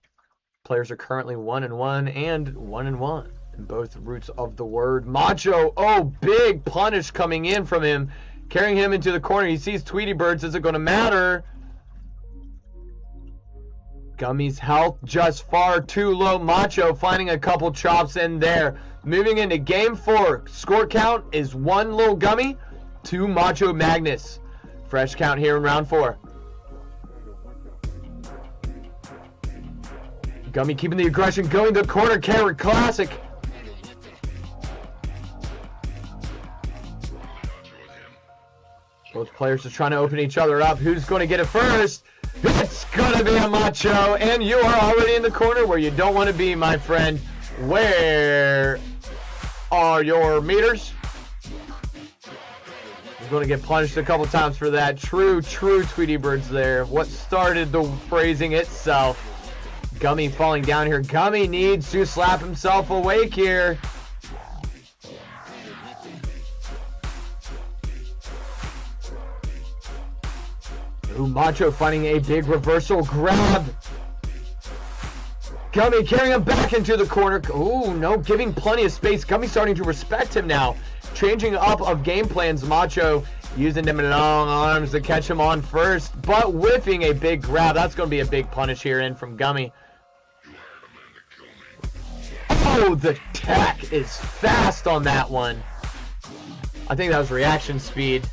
Players are currently 1-1 and 1-1 in both roots of the word. Macho, oh, big punish coming in from him, carrying him into the corner. He sees Tweety Birds. Is it going to matter? Gummy's health just far too low. Macho finding a couple chops in there. Moving into game four. Score count is 1 Little Gummy, 2 Macho Magnus. Fresh count here in round four. Gummy keeping the aggression going. The corner carry classic. Both players are trying to open each other up. Who's going to get it first? It's going to be a Macho. And you are already in the corner where you don't want to be, my friend. Where are your meters? Going to get punished a couple times for that. True Tweety Birds there. What started the phrasing itself. Gummy falling down here. Gummy needs to slap himself awake here. Ooh, Macho finding a big reversal grab. Gummy carrying him back into the corner. Ooh, no, giving plenty of space. Gummy starting to respect him now. Changing up of game plans. Macho using them long arms to catch him on first, but whiffing a big grab. That's going to be a big punish here in from Gummy. Oh, the tech is fast on that one. I think that was reaction speed.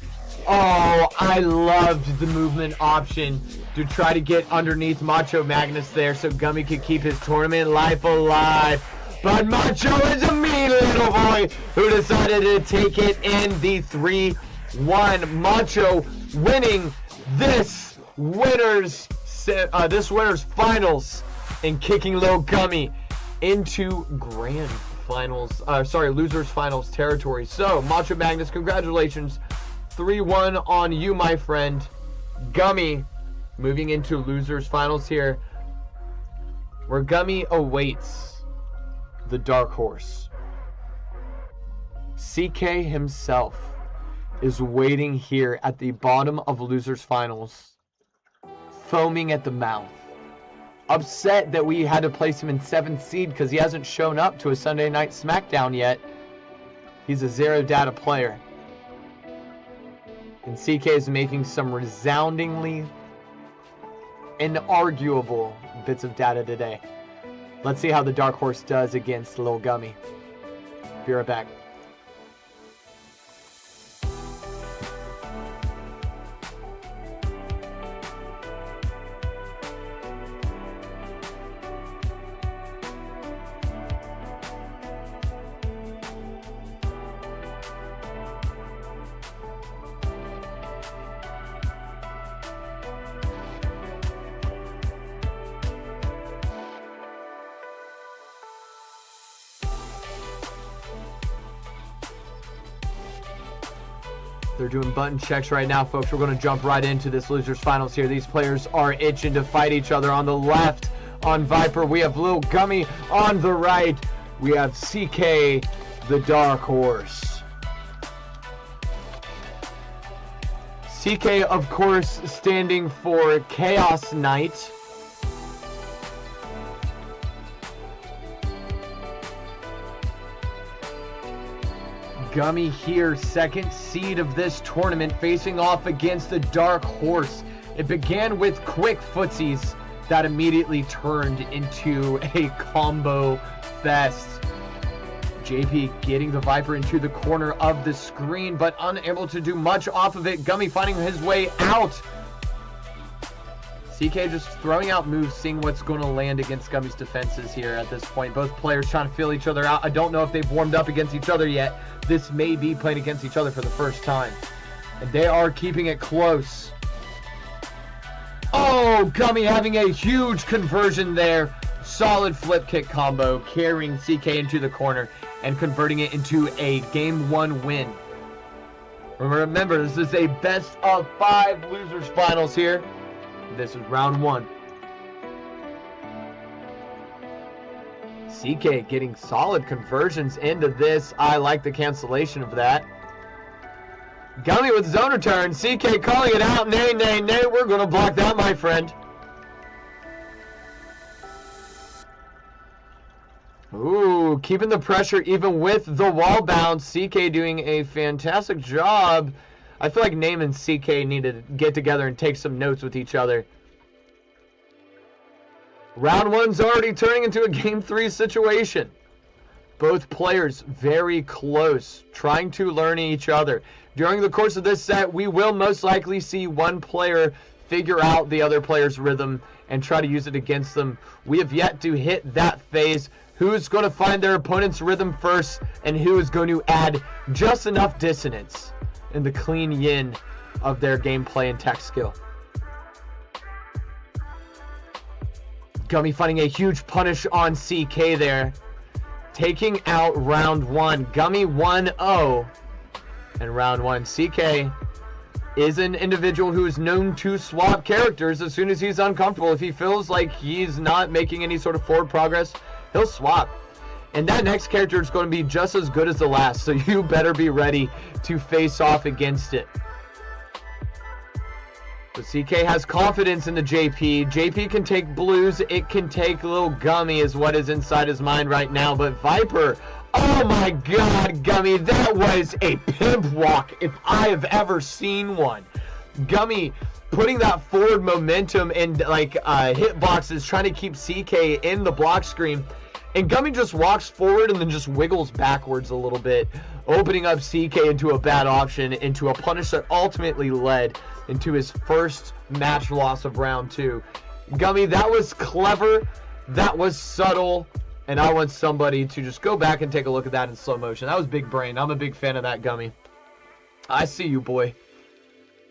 Oh, I loved the movement option to try to get underneath Macho Magnus there so Gummy could keep his tournament life alive. But Macho is a mean little boy who decided to take it in the 3-1. Macho winning this winner's finals and kicking Little Gummy into grand losers finals territory. So, Macho Magnus, congratulations. 3-1 on you, my friend. Gummy, moving into losers finals here, where Gummy awaits the dark horse. CK himself is waiting here at the bottom of losers finals, foaming at the mouth, upset that we had to place him in 7th seed because he hasn't shown up to a Sunday night Smackdown yet. He's a zero data player. And CK is making some resoundingly inarguable bits of data today. Let's see how the Dark Horse does against Lil Gummy. Be right back. They're doing button checks right now, folks. We're going to jump right into this losers finals here. These players are itching to fight each other. On the left, on Viper, we have Lil Gummy. On the right, we have CK, the Dark Horse. CK, of course, standing for Chaos Knight. Gummy here, 2nd seed of this tournament, facing off against the Dark Horse. It began with quick footsies that immediately turned into a combo fest. JP getting the Viper into the corner of the screen, but unable to do much off of it. Gummy finding his way out. CK just throwing out moves, seeing what's going to land against Gummy's defenses here at this point. Both players trying to feel each other out. I don't know if they've warmed up against each other yet. This may be playing against each other for the first time. And they are keeping it close. Oh, Gummy having a huge conversion there. Solid flip kick combo, carrying CK into the corner and converting it into a Game 1 win. Remember, this is a best of 5 losers finals here. This is round 1. CK getting solid conversions into this. I like the cancellation of that. Gummy with zone return. CK calling it out. Nay, nay, nay. We're going to block that, my friend. Ooh, keeping the pressure even with the wall bounce. CK doing a fantastic job. I feel like Name and CK need to get together and take some notes with each other. Round 1's already turning into a Game 3 situation. Both players very close, trying to learn each other. During the course of this set, we will most likely see one player figure out the other player's rhythm and try to use it against them. We have yet to hit that phase. Who's going to find their opponent's rhythm first, and who is going to add just enough dissonance in the clean yin of their gameplay and tech skill. Gummy finding a huge punish on CK there, taking out round 1. Gummy 1-0 in round 1. CK is an individual who is known to swap characters as soon as he's uncomfortable. If he feels like he's not making any sort of forward progress, he'll swap. And that next character is going to be just as good as the last, so you better be ready to face off against it. But CK has confidence in the JP. JP can take blues. It can take Lil Gummy is what is inside his mind right now. But Viper, oh my god, Gummy, that was a pimp walk if I have ever seen one. Gummy putting that forward momentum and hitboxes, trying to keep CK in the block screen. And Gummy just walks forward and then just wiggles backwards a little bit, opening up CK into a bad option, into a punish that ultimately led into his first match loss of round 2. Gummy, that was clever, that was subtle, and I want somebody to just go back and take a look at that in slow motion. That was big brain. I'm a big fan of that, Gummy. I see you, boy.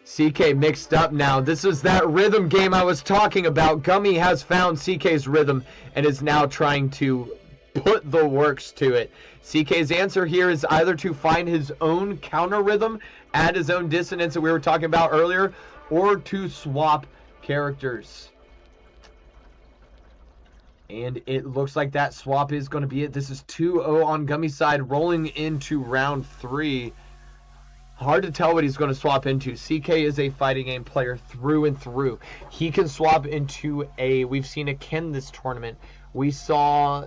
CK mixed up now. This is that rhythm game I was talking about. Gummy has found CK's rhythm and is now trying to put the works to it. CK's answer here is either to find his own counter rhythm, add his own dissonance that we were talking about earlier, or to swap characters. And it looks like that swap is going to be it. This is 2-0 on Gummy's side, rolling into round 3. Hard to tell what he's going to swap into. CK is a fighting game player through and through. He can swap into we've seen a Ken this tournament. We saw,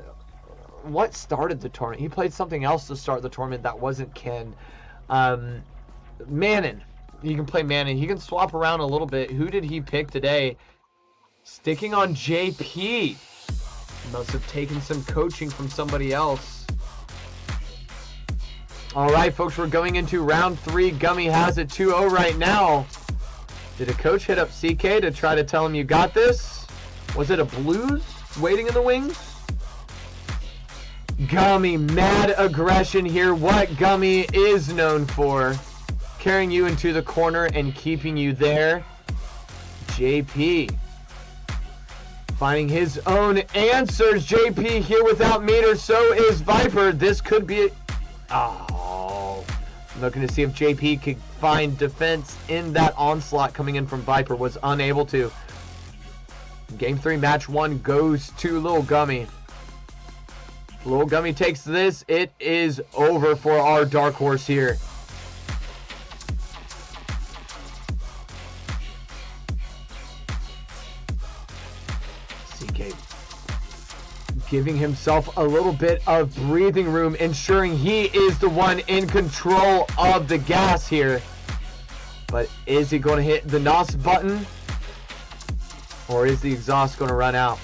what started the tournament? He played something else to start the tournament that wasn't Ken. Manon. He can play Manon. He can swap around a little bit. Who did he pick today? Sticking on JP. Must have taken some coaching from somebody else. All right, folks, we're going into round 3. Gummy has it 2-0 right now. Did a coach hit up CK to try to tell him you got this? Was it a blues waiting in the wings? Gummy, mad aggression here. What Gummy is known for. Carrying you into the corner and keeping you there. JP. Finding his own answers. JP here without meter. So is Viper. This could be... Oh, looking to see if JP could find defense in that onslaught coming in from Viper. Was unable to. Game 3, match 1 goes to Lil Gummy. Lil Gummy takes this. It is over for our dark horse here. CK giving himself a little bit of breathing room, ensuring he is the one in control of the gas here. But is he going to hit the NOS button? Or is the exhaust going to run out?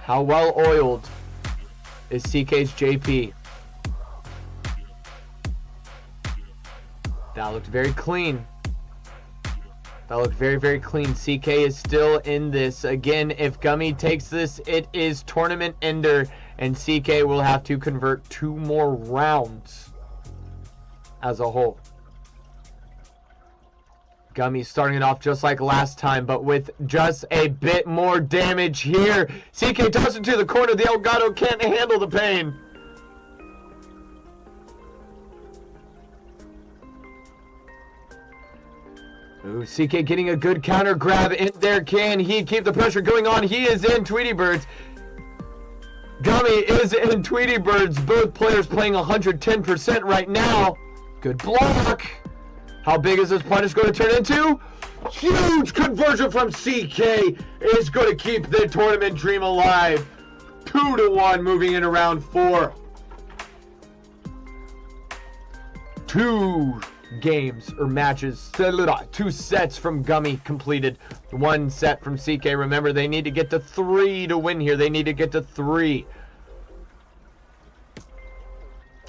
How well oiled is CK's JP? That looked very clean. That looked very, very clean. CK is still in this. Again, if Gummy takes this, it is tournament ender, and CK will have to convert 2 more rounds as a whole. Gummy starting it off just like last time, but with just a bit more damage here. CK tosses it to the corner. The Elgato can't handle the pain. Ooh, CK getting a good counter grab in there. Can he keep the pressure going on? He is in Tweety Birds. Gummy is in Tweety Birds. Both players playing 110% right now. Good block. How big is this punish going to turn into? Huge conversion from CK is going to keep the tournament dream alive. 2-1 moving into round 4. 2 games or matches, 2 sets from Gummy completed, 1 set from CK. Remember, they need to get to 3 to win here. They need to get to 3.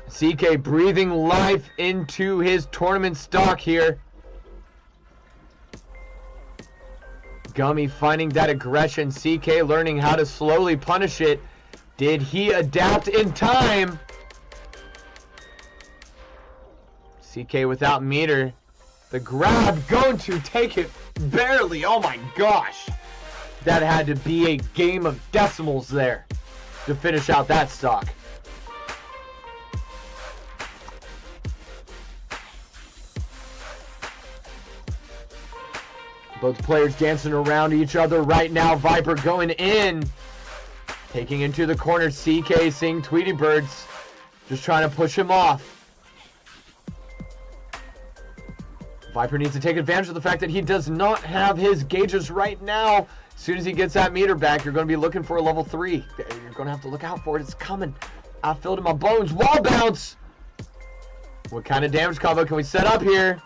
CK breathing life into his tournament stock here. Gummy finding that aggression. CK learning how to slowly punish it. Did he adapt in time? CK without meter. The grab going to take it barely. Oh my gosh. That had to be a game of decimals there to finish out that stock. Both players dancing around each other right now. Viper going in. Taking into the corner. CK seeing Tweety Birds. Just trying to push him off. Viper needs to take advantage of the fact that he does not have his gauges right now. As soon as he gets that meter back, you're going to be looking for a level 3. You're going to have to look out for it. It's coming. I feel it in my bones. Wall bounce. What kind of damage combo can we set up here?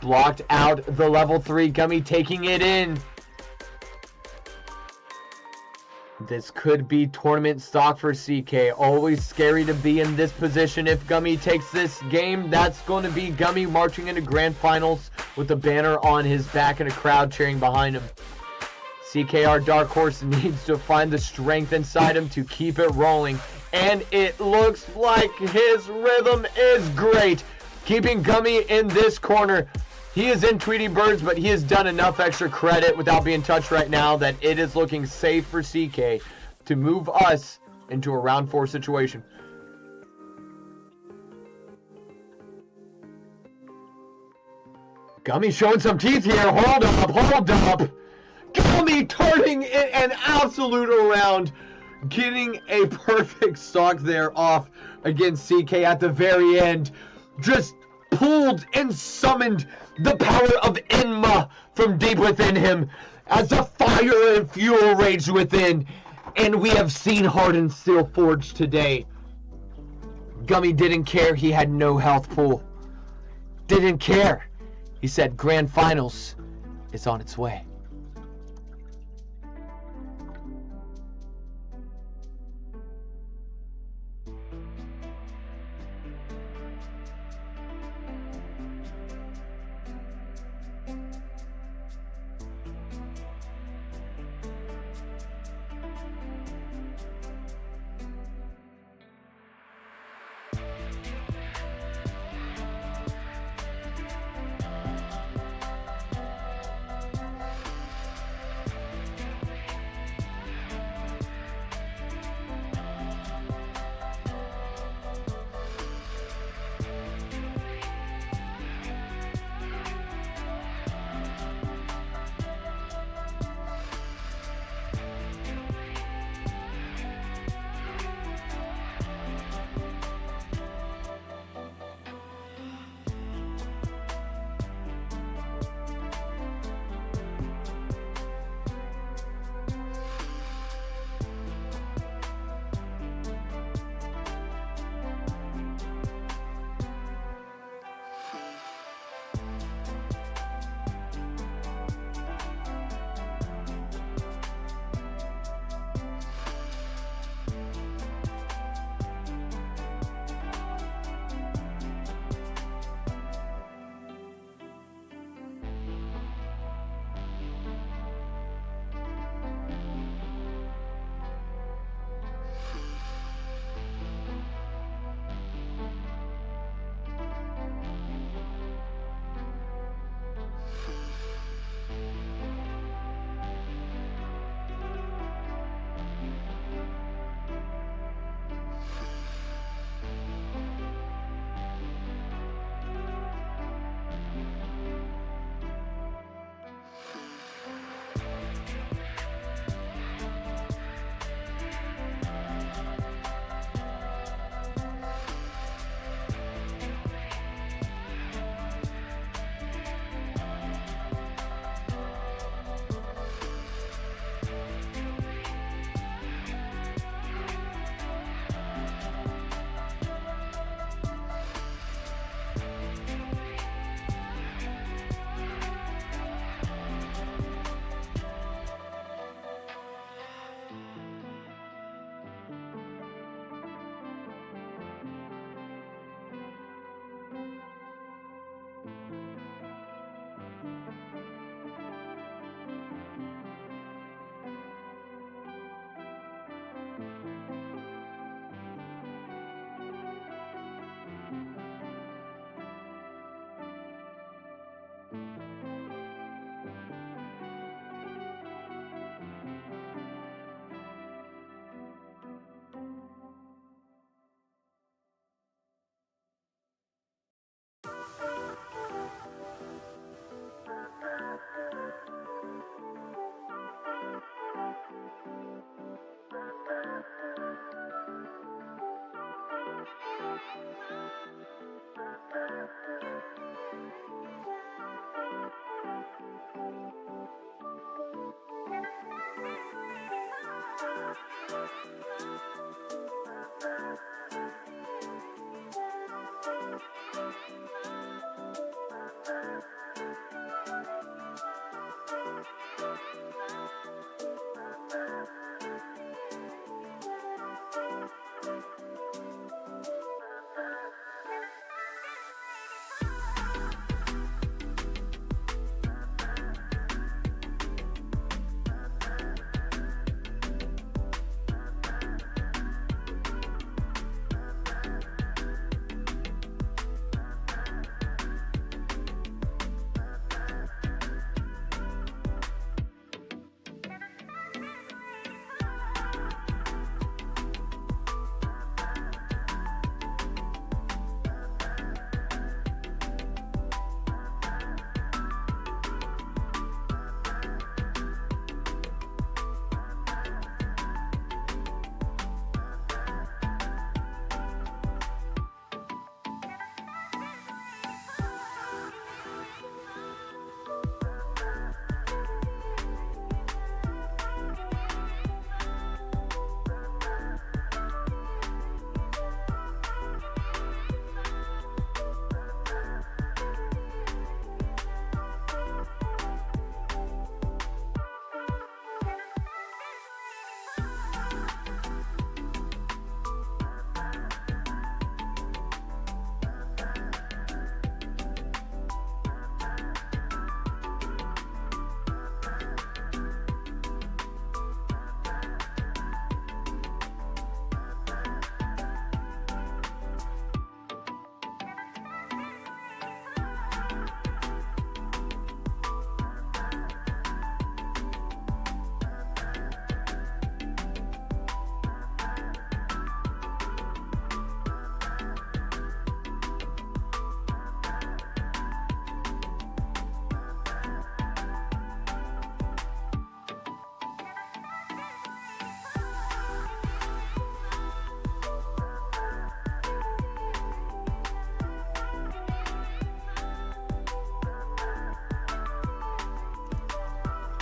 Blocked out the level 3. Gummy taking it in. This could be tournament stock for CK. Always scary to be in this position. If Gummy takes this game, that's going to be Gummy marching into grand finals with a banner on his back and a crowd cheering behind him. CK, our dark horse, needs to find the strength inside him to keep it rolling. And it looks like his rhythm is great. Keeping Gummy in this corner. He is in Tweety Birds, but he has done enough extra credit without being touched right now that it is looking safe for CK. to move us into a round 4 situation. Gummy showing some teeth here. Hold up. Gummy turning it an absolute around. Getting a perfect stock there off against CK at the very end. Just pulled and summoned the power of Enma from deep within him as the fire and fuel raged within. And we have seen Hardened Steel Forge today. Gummy didn't care he had no health pool. Didn't care. He said Grand Finals is on its way.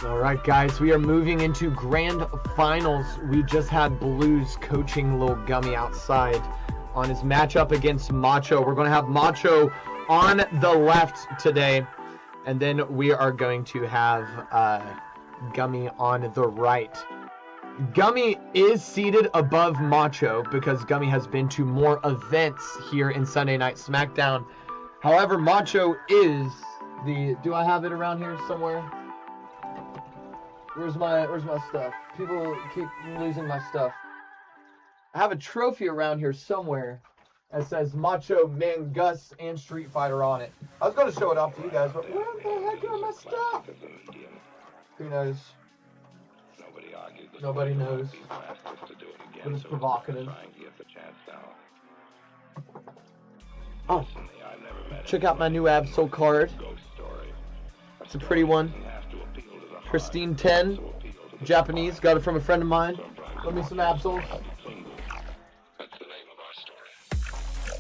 All right, guys, we are moving into grand finals. We just had Blues coaching little Gummy outside on his matchup against Macho. We're going to have Macho on the left today, and then we are going to have Gummy on the right. Gummy is seated above Macho because Gummy has been to more events here in Sunday Night Smackdown. However, Macho is the... Do I have it around here somewhere? Where's my stuff? People keep losing my stuff. I have a trophy around here somewhere that says Macho, Man, Gus, and Street Fighter on it. I was going to show it off to you guys, but where the heck are my stuff? Who knows? Nobody knows. But it's provocative. Oh, check out my new Absol card. It's a pretty one. Pristine 10, Japanese, got it from a friend of mine. Let me some Absols.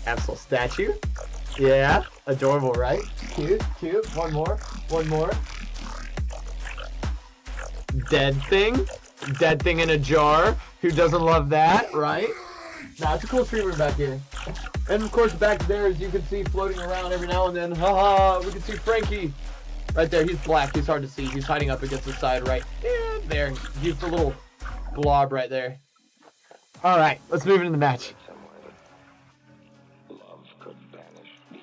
Absol statue. Yeah, adorable, right? Cute, cute. One more. Dead thing in a jar. Who doesn't love that, right? Nah, it's a cool streamer back here. And of course back there, as you can see floating around every now and then, we can see Frankie. Right there, he's black, he's hard to see. He's hiding up against the side right there. He's the little blob right there. Alright, let's move into the match.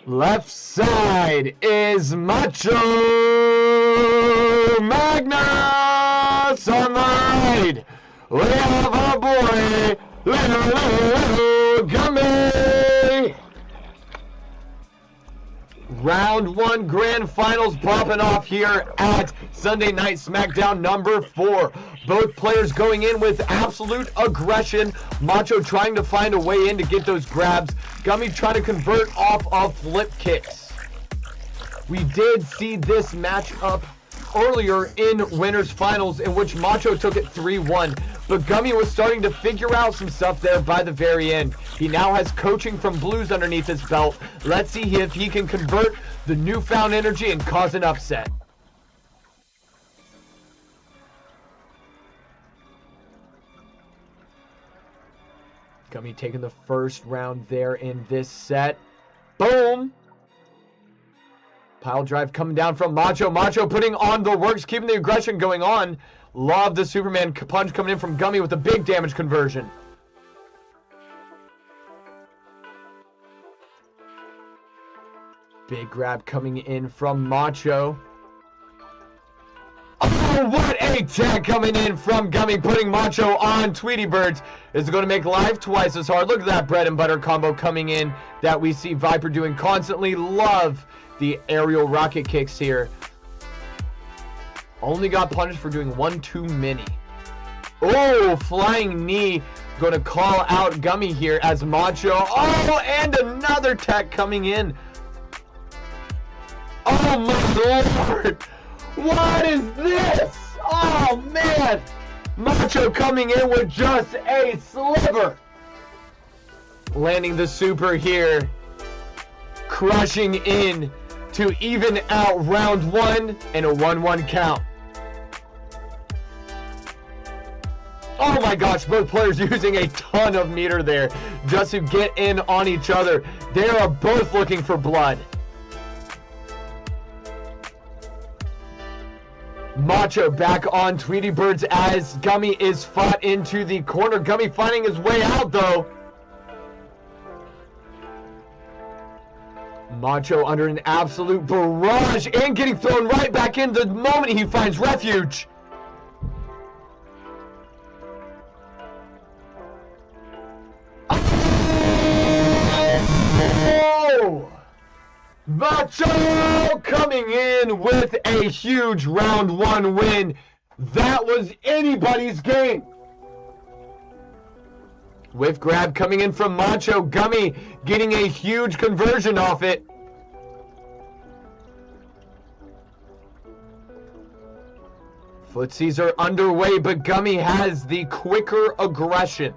Left side is Macho Magnus on the right. We have our boy, little Gummy. Round 1 grand finals popping off here at Sunday Night Smackdown number 4. Both players going in with absolute aggression. Macho trying to find a way in to get those grabs. Gummy trying to convert off of flip kicks. We did see this matchup earlier in winners finals in which Macho took it 3-1. But Gummy was starting to figure out some stuff there by the very end. He now has coaching from Blues underneath his belt. Let's see if he can convert the newfound energy and cause an upset. Gummy taking the first round there in this set. Boom! Pile drive coming down from Macho. Macho putting on the works, keeping the aggression going on. Love the Superman punch coming in from Gummy with a big damage conversion. Big grab coming in from Macho. Oh, what a tag coming in from Gummy, putting Macho on Tweety Birds. Is going to make life twice as hard. Look at that bread and butter combo coming in that we see Viper doing constantly. Love the aerial rocket kicks here. Only got punished for doing one too many. Oh, flying knee. Going to call out Gummy here as Macho. Oh, and another tech coming in. Oh, my Lord. What is this? Oh, man. Macho coming in with just a sliver. Landing the super here. Crushing in to even out round 1 and a 1-1 count. Oh my gosh, both players using a ton of meter there just to get in on each other. They are both looking for blood. Macho back on Tweety Birds as Gummy is fought into the corner. Gummy finding his way out though. Macho under an absolute barrage and getting thrown right back in the moment he finds refuge. Oh! Macho coming in with a huge round 1 win. That was anybody's game. Whiff grab coming in from Macho. Gummy getting a huge conversion off it. Footsies are underway, but Gummy has the quicker aggression.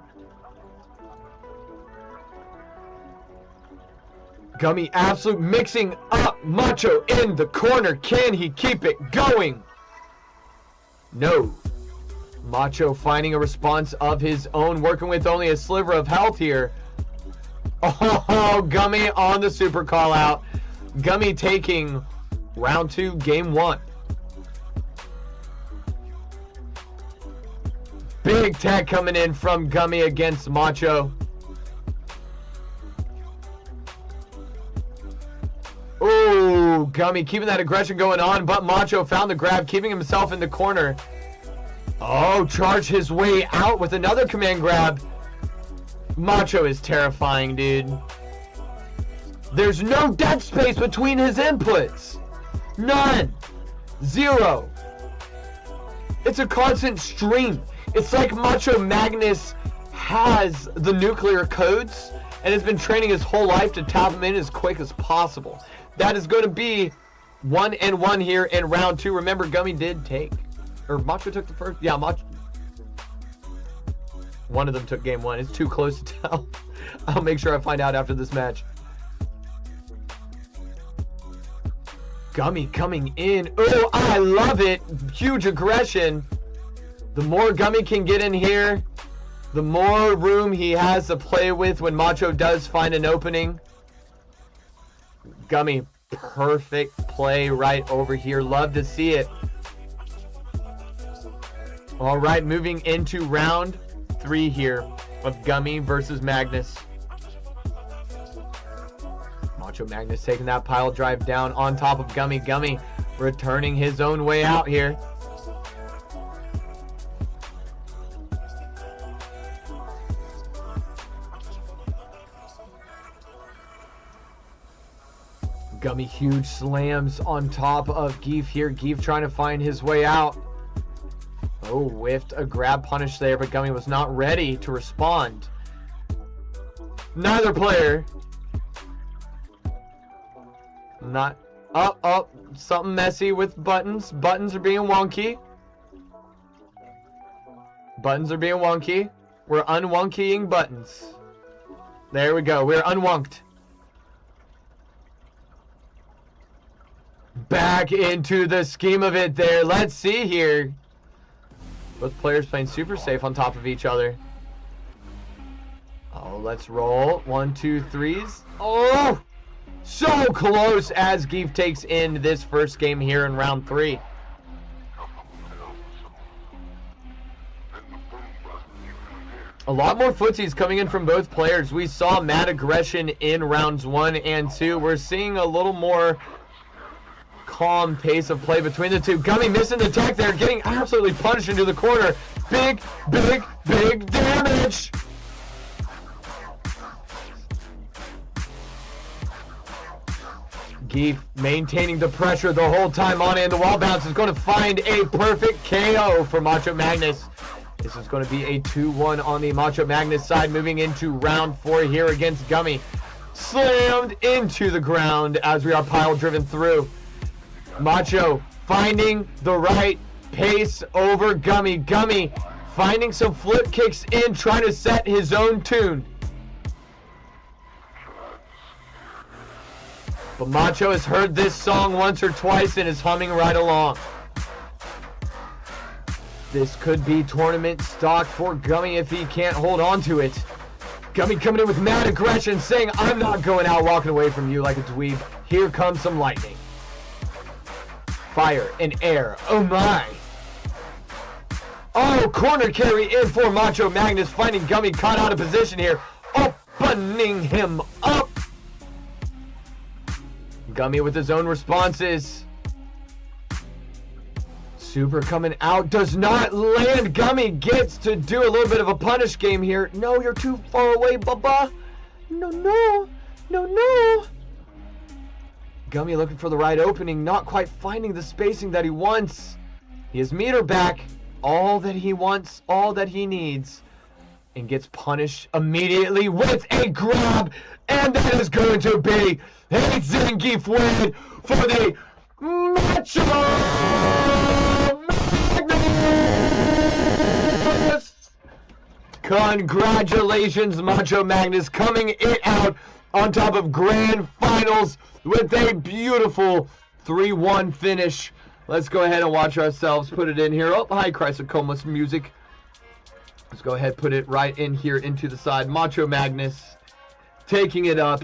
Gummy absolute mixing up Macho in the corner. Can he keep it going? No. Macho finding a response of his own, working with only a sliver of health here. Oh, Gummy on the super call out. Gummy taking round 2, game 1. Big tech coming in from Gummy against Macho. Oh, Gummy keeping that aggression going on, but Macho found the grab, keeping himself in the corner. Oh, charge his way out with another command grab. Macho is terrifying, dude. There's no dead space between his inputs. None. 0. It's a constant stream. It's like Macho Magnus has the nuclear codes and has been training his whole life to tap them in as quick as possible. That is going to be 1-1 here in round 2. Remember, Gummy did take, or Macho took the first. Yeah, Macho. One of them took game 1. It's too close to tell. I'll make sure I find out after this match. Gummy coming in. Oh, I love it. Huge aggression. The more Gummy can get in here, the more room he has to play with when Macho does find an opening. Gummy, perfect play right over here. Love to see it. All right, moving into round 3 here of Gummy versus Magnus. Macho Magnus taking that pile drive down on top of Gummy. Gummy returning his own way out here. Gummy huge slams on top of Geef here. Geef trying to find his way out. Oh, whiffed a grab punish there, but Gummy was not ready to respond. Neither player. Not up. Something messy with buttons. Buttons are being wonky. Buttons are being wonky. We're unwonkying buttons. There we go. We're unwonked. Back into the scheme of it there. Let's see here. Both players playing super safe on top of each other. Oh, let's roll. 1, 2, 3s. Oh! So close as Geef takes in this first game here in round 3. A lot more footsies coming in from both players. We saw mad aggression in rounds 1 and 2. We're seeing a little more calm pace of play between the two. Gummy missing the tech there, getting absolutely punched into the corner. Big damage. Geef maintaining the pressure the whole time on it, and the wall bounce is going to find a perfect KO for Macho Magnus. This is going to be a 2-1 on the Macho Magnus side, moving into round 4 here against Gummy. Slammed into the ground as we are pile driven through. Macho finding the right pace over Gummy. Gummy finding some flip kicks in, trying to set his own tune. But Macho has heard this song once or twice and is humming right along. This could be tournament stock for Gummy if he can't hold on to it. Gummy coming in with mad aggression, saying, I'm not going out walking away from you like a dweeb. Here comes some lightning. Fire and air. Oh my. Oh, corner carry in for Macho Magnus, finding Gummy caught out of position here. Opening him up. Gummy with his own responses. Super coming out. Does not land. Gummy gets to do a little bit of a punish game here. No, you're too far away, Bubba. No. Gummy looking for the right opening, not quite finding the spacing that he wants. He has meter back, all that he wants, all that he needs, and gets punished immediately with a grab, and that is going to be a Zangief win for the Macho Magnus! Congratulations, Macho Magnus, coming it out on top of grand finals with a beautiful 3-1 finish Let's go ahead and watch ourselves put it in here. Oh, hi, Chrysocomus Music. Let's go ahead, put it right in here into the side. Macho Magnus taking it up.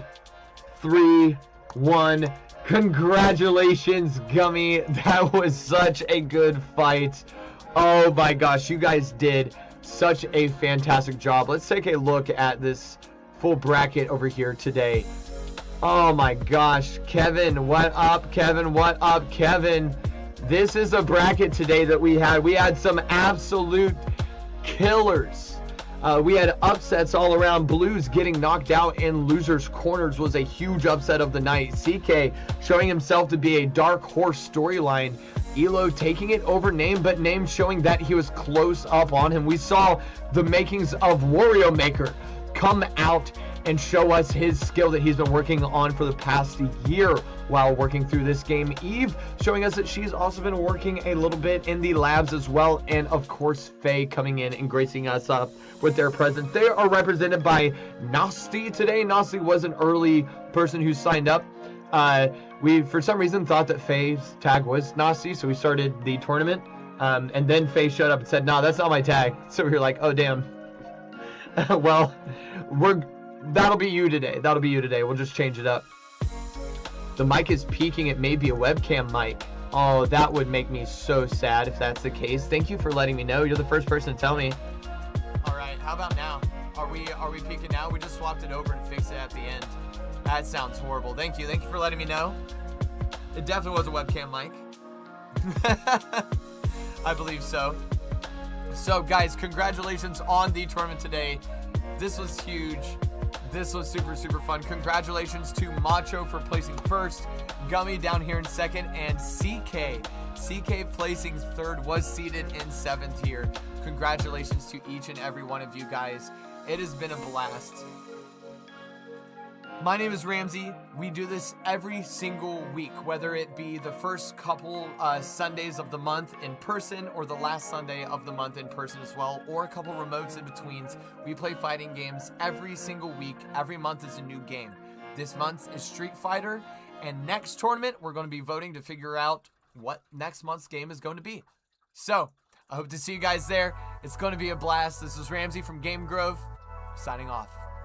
3-1. Congratulations, Gummy. That was such a good fight. Oh my gosh, you guys did such a fantastic job. Let's take a look at this full bracket over here today. Oh my gosh, Kevin, what up, Kevin? What up, Kevin? This is a bracket today that we had. We had some absolute killers. We had upsets all around. Blues getting knocked out in losers' corners was a huge upset of the night. CK showing himself to be a dark horse storyline. Elo taking it over Name, but Name showing that he was close up on him. We saw the makings of Wario Maker come out and show us his skill that he's been working on for the past year while working through this game. Eve showing us that she's also been working a little bit in the labs as well. And of course, Faye coming in and gracing us up with their presence. They are represented by Nasty today. Nasty was an early person who signed up. We, for some reason, thought that Faye's tag was Nasty, so we started the tournament. And then Faye showed up and said, "No, that's not my tag." So we were like, "Oh, damn." Well, that'll be you today. That'll be you today. We'll just change it up. The mic is peaking. It may be a webcam mic. Oh, that would make me so sad if that's the case. Thank you for letting me know. You're the first person to tell me. All right, how about now? Are we peaking now? We just swapped it over and fixed it at the end. That sounds horrible. Thank you. Thank you for letting me know. It definitely was a webcam mic. I believe so. So, guys, congratulations on the tournament today. This was huge. This was super, super fun. Congratulations to Macho for placing first, Gummy down here in second, and CK. CK placing third, was seated in seventh here. Congratulations to each and every one of you guys. It has been a blast. My name is Ramsey. We do this every single week, whether it be the first couple Sundays of the month in person or the last Sunday of the month in person as well, or a couple remotes in betweens. We play fighting games every single week. Every month is a new game. This month is Street Fighter, and next tournament, we're going to be voting to figure out what next month's game is going to be. So, I hope to see you guys there. It's going to be a blast. This is Ramsey from Game Grove, signing off.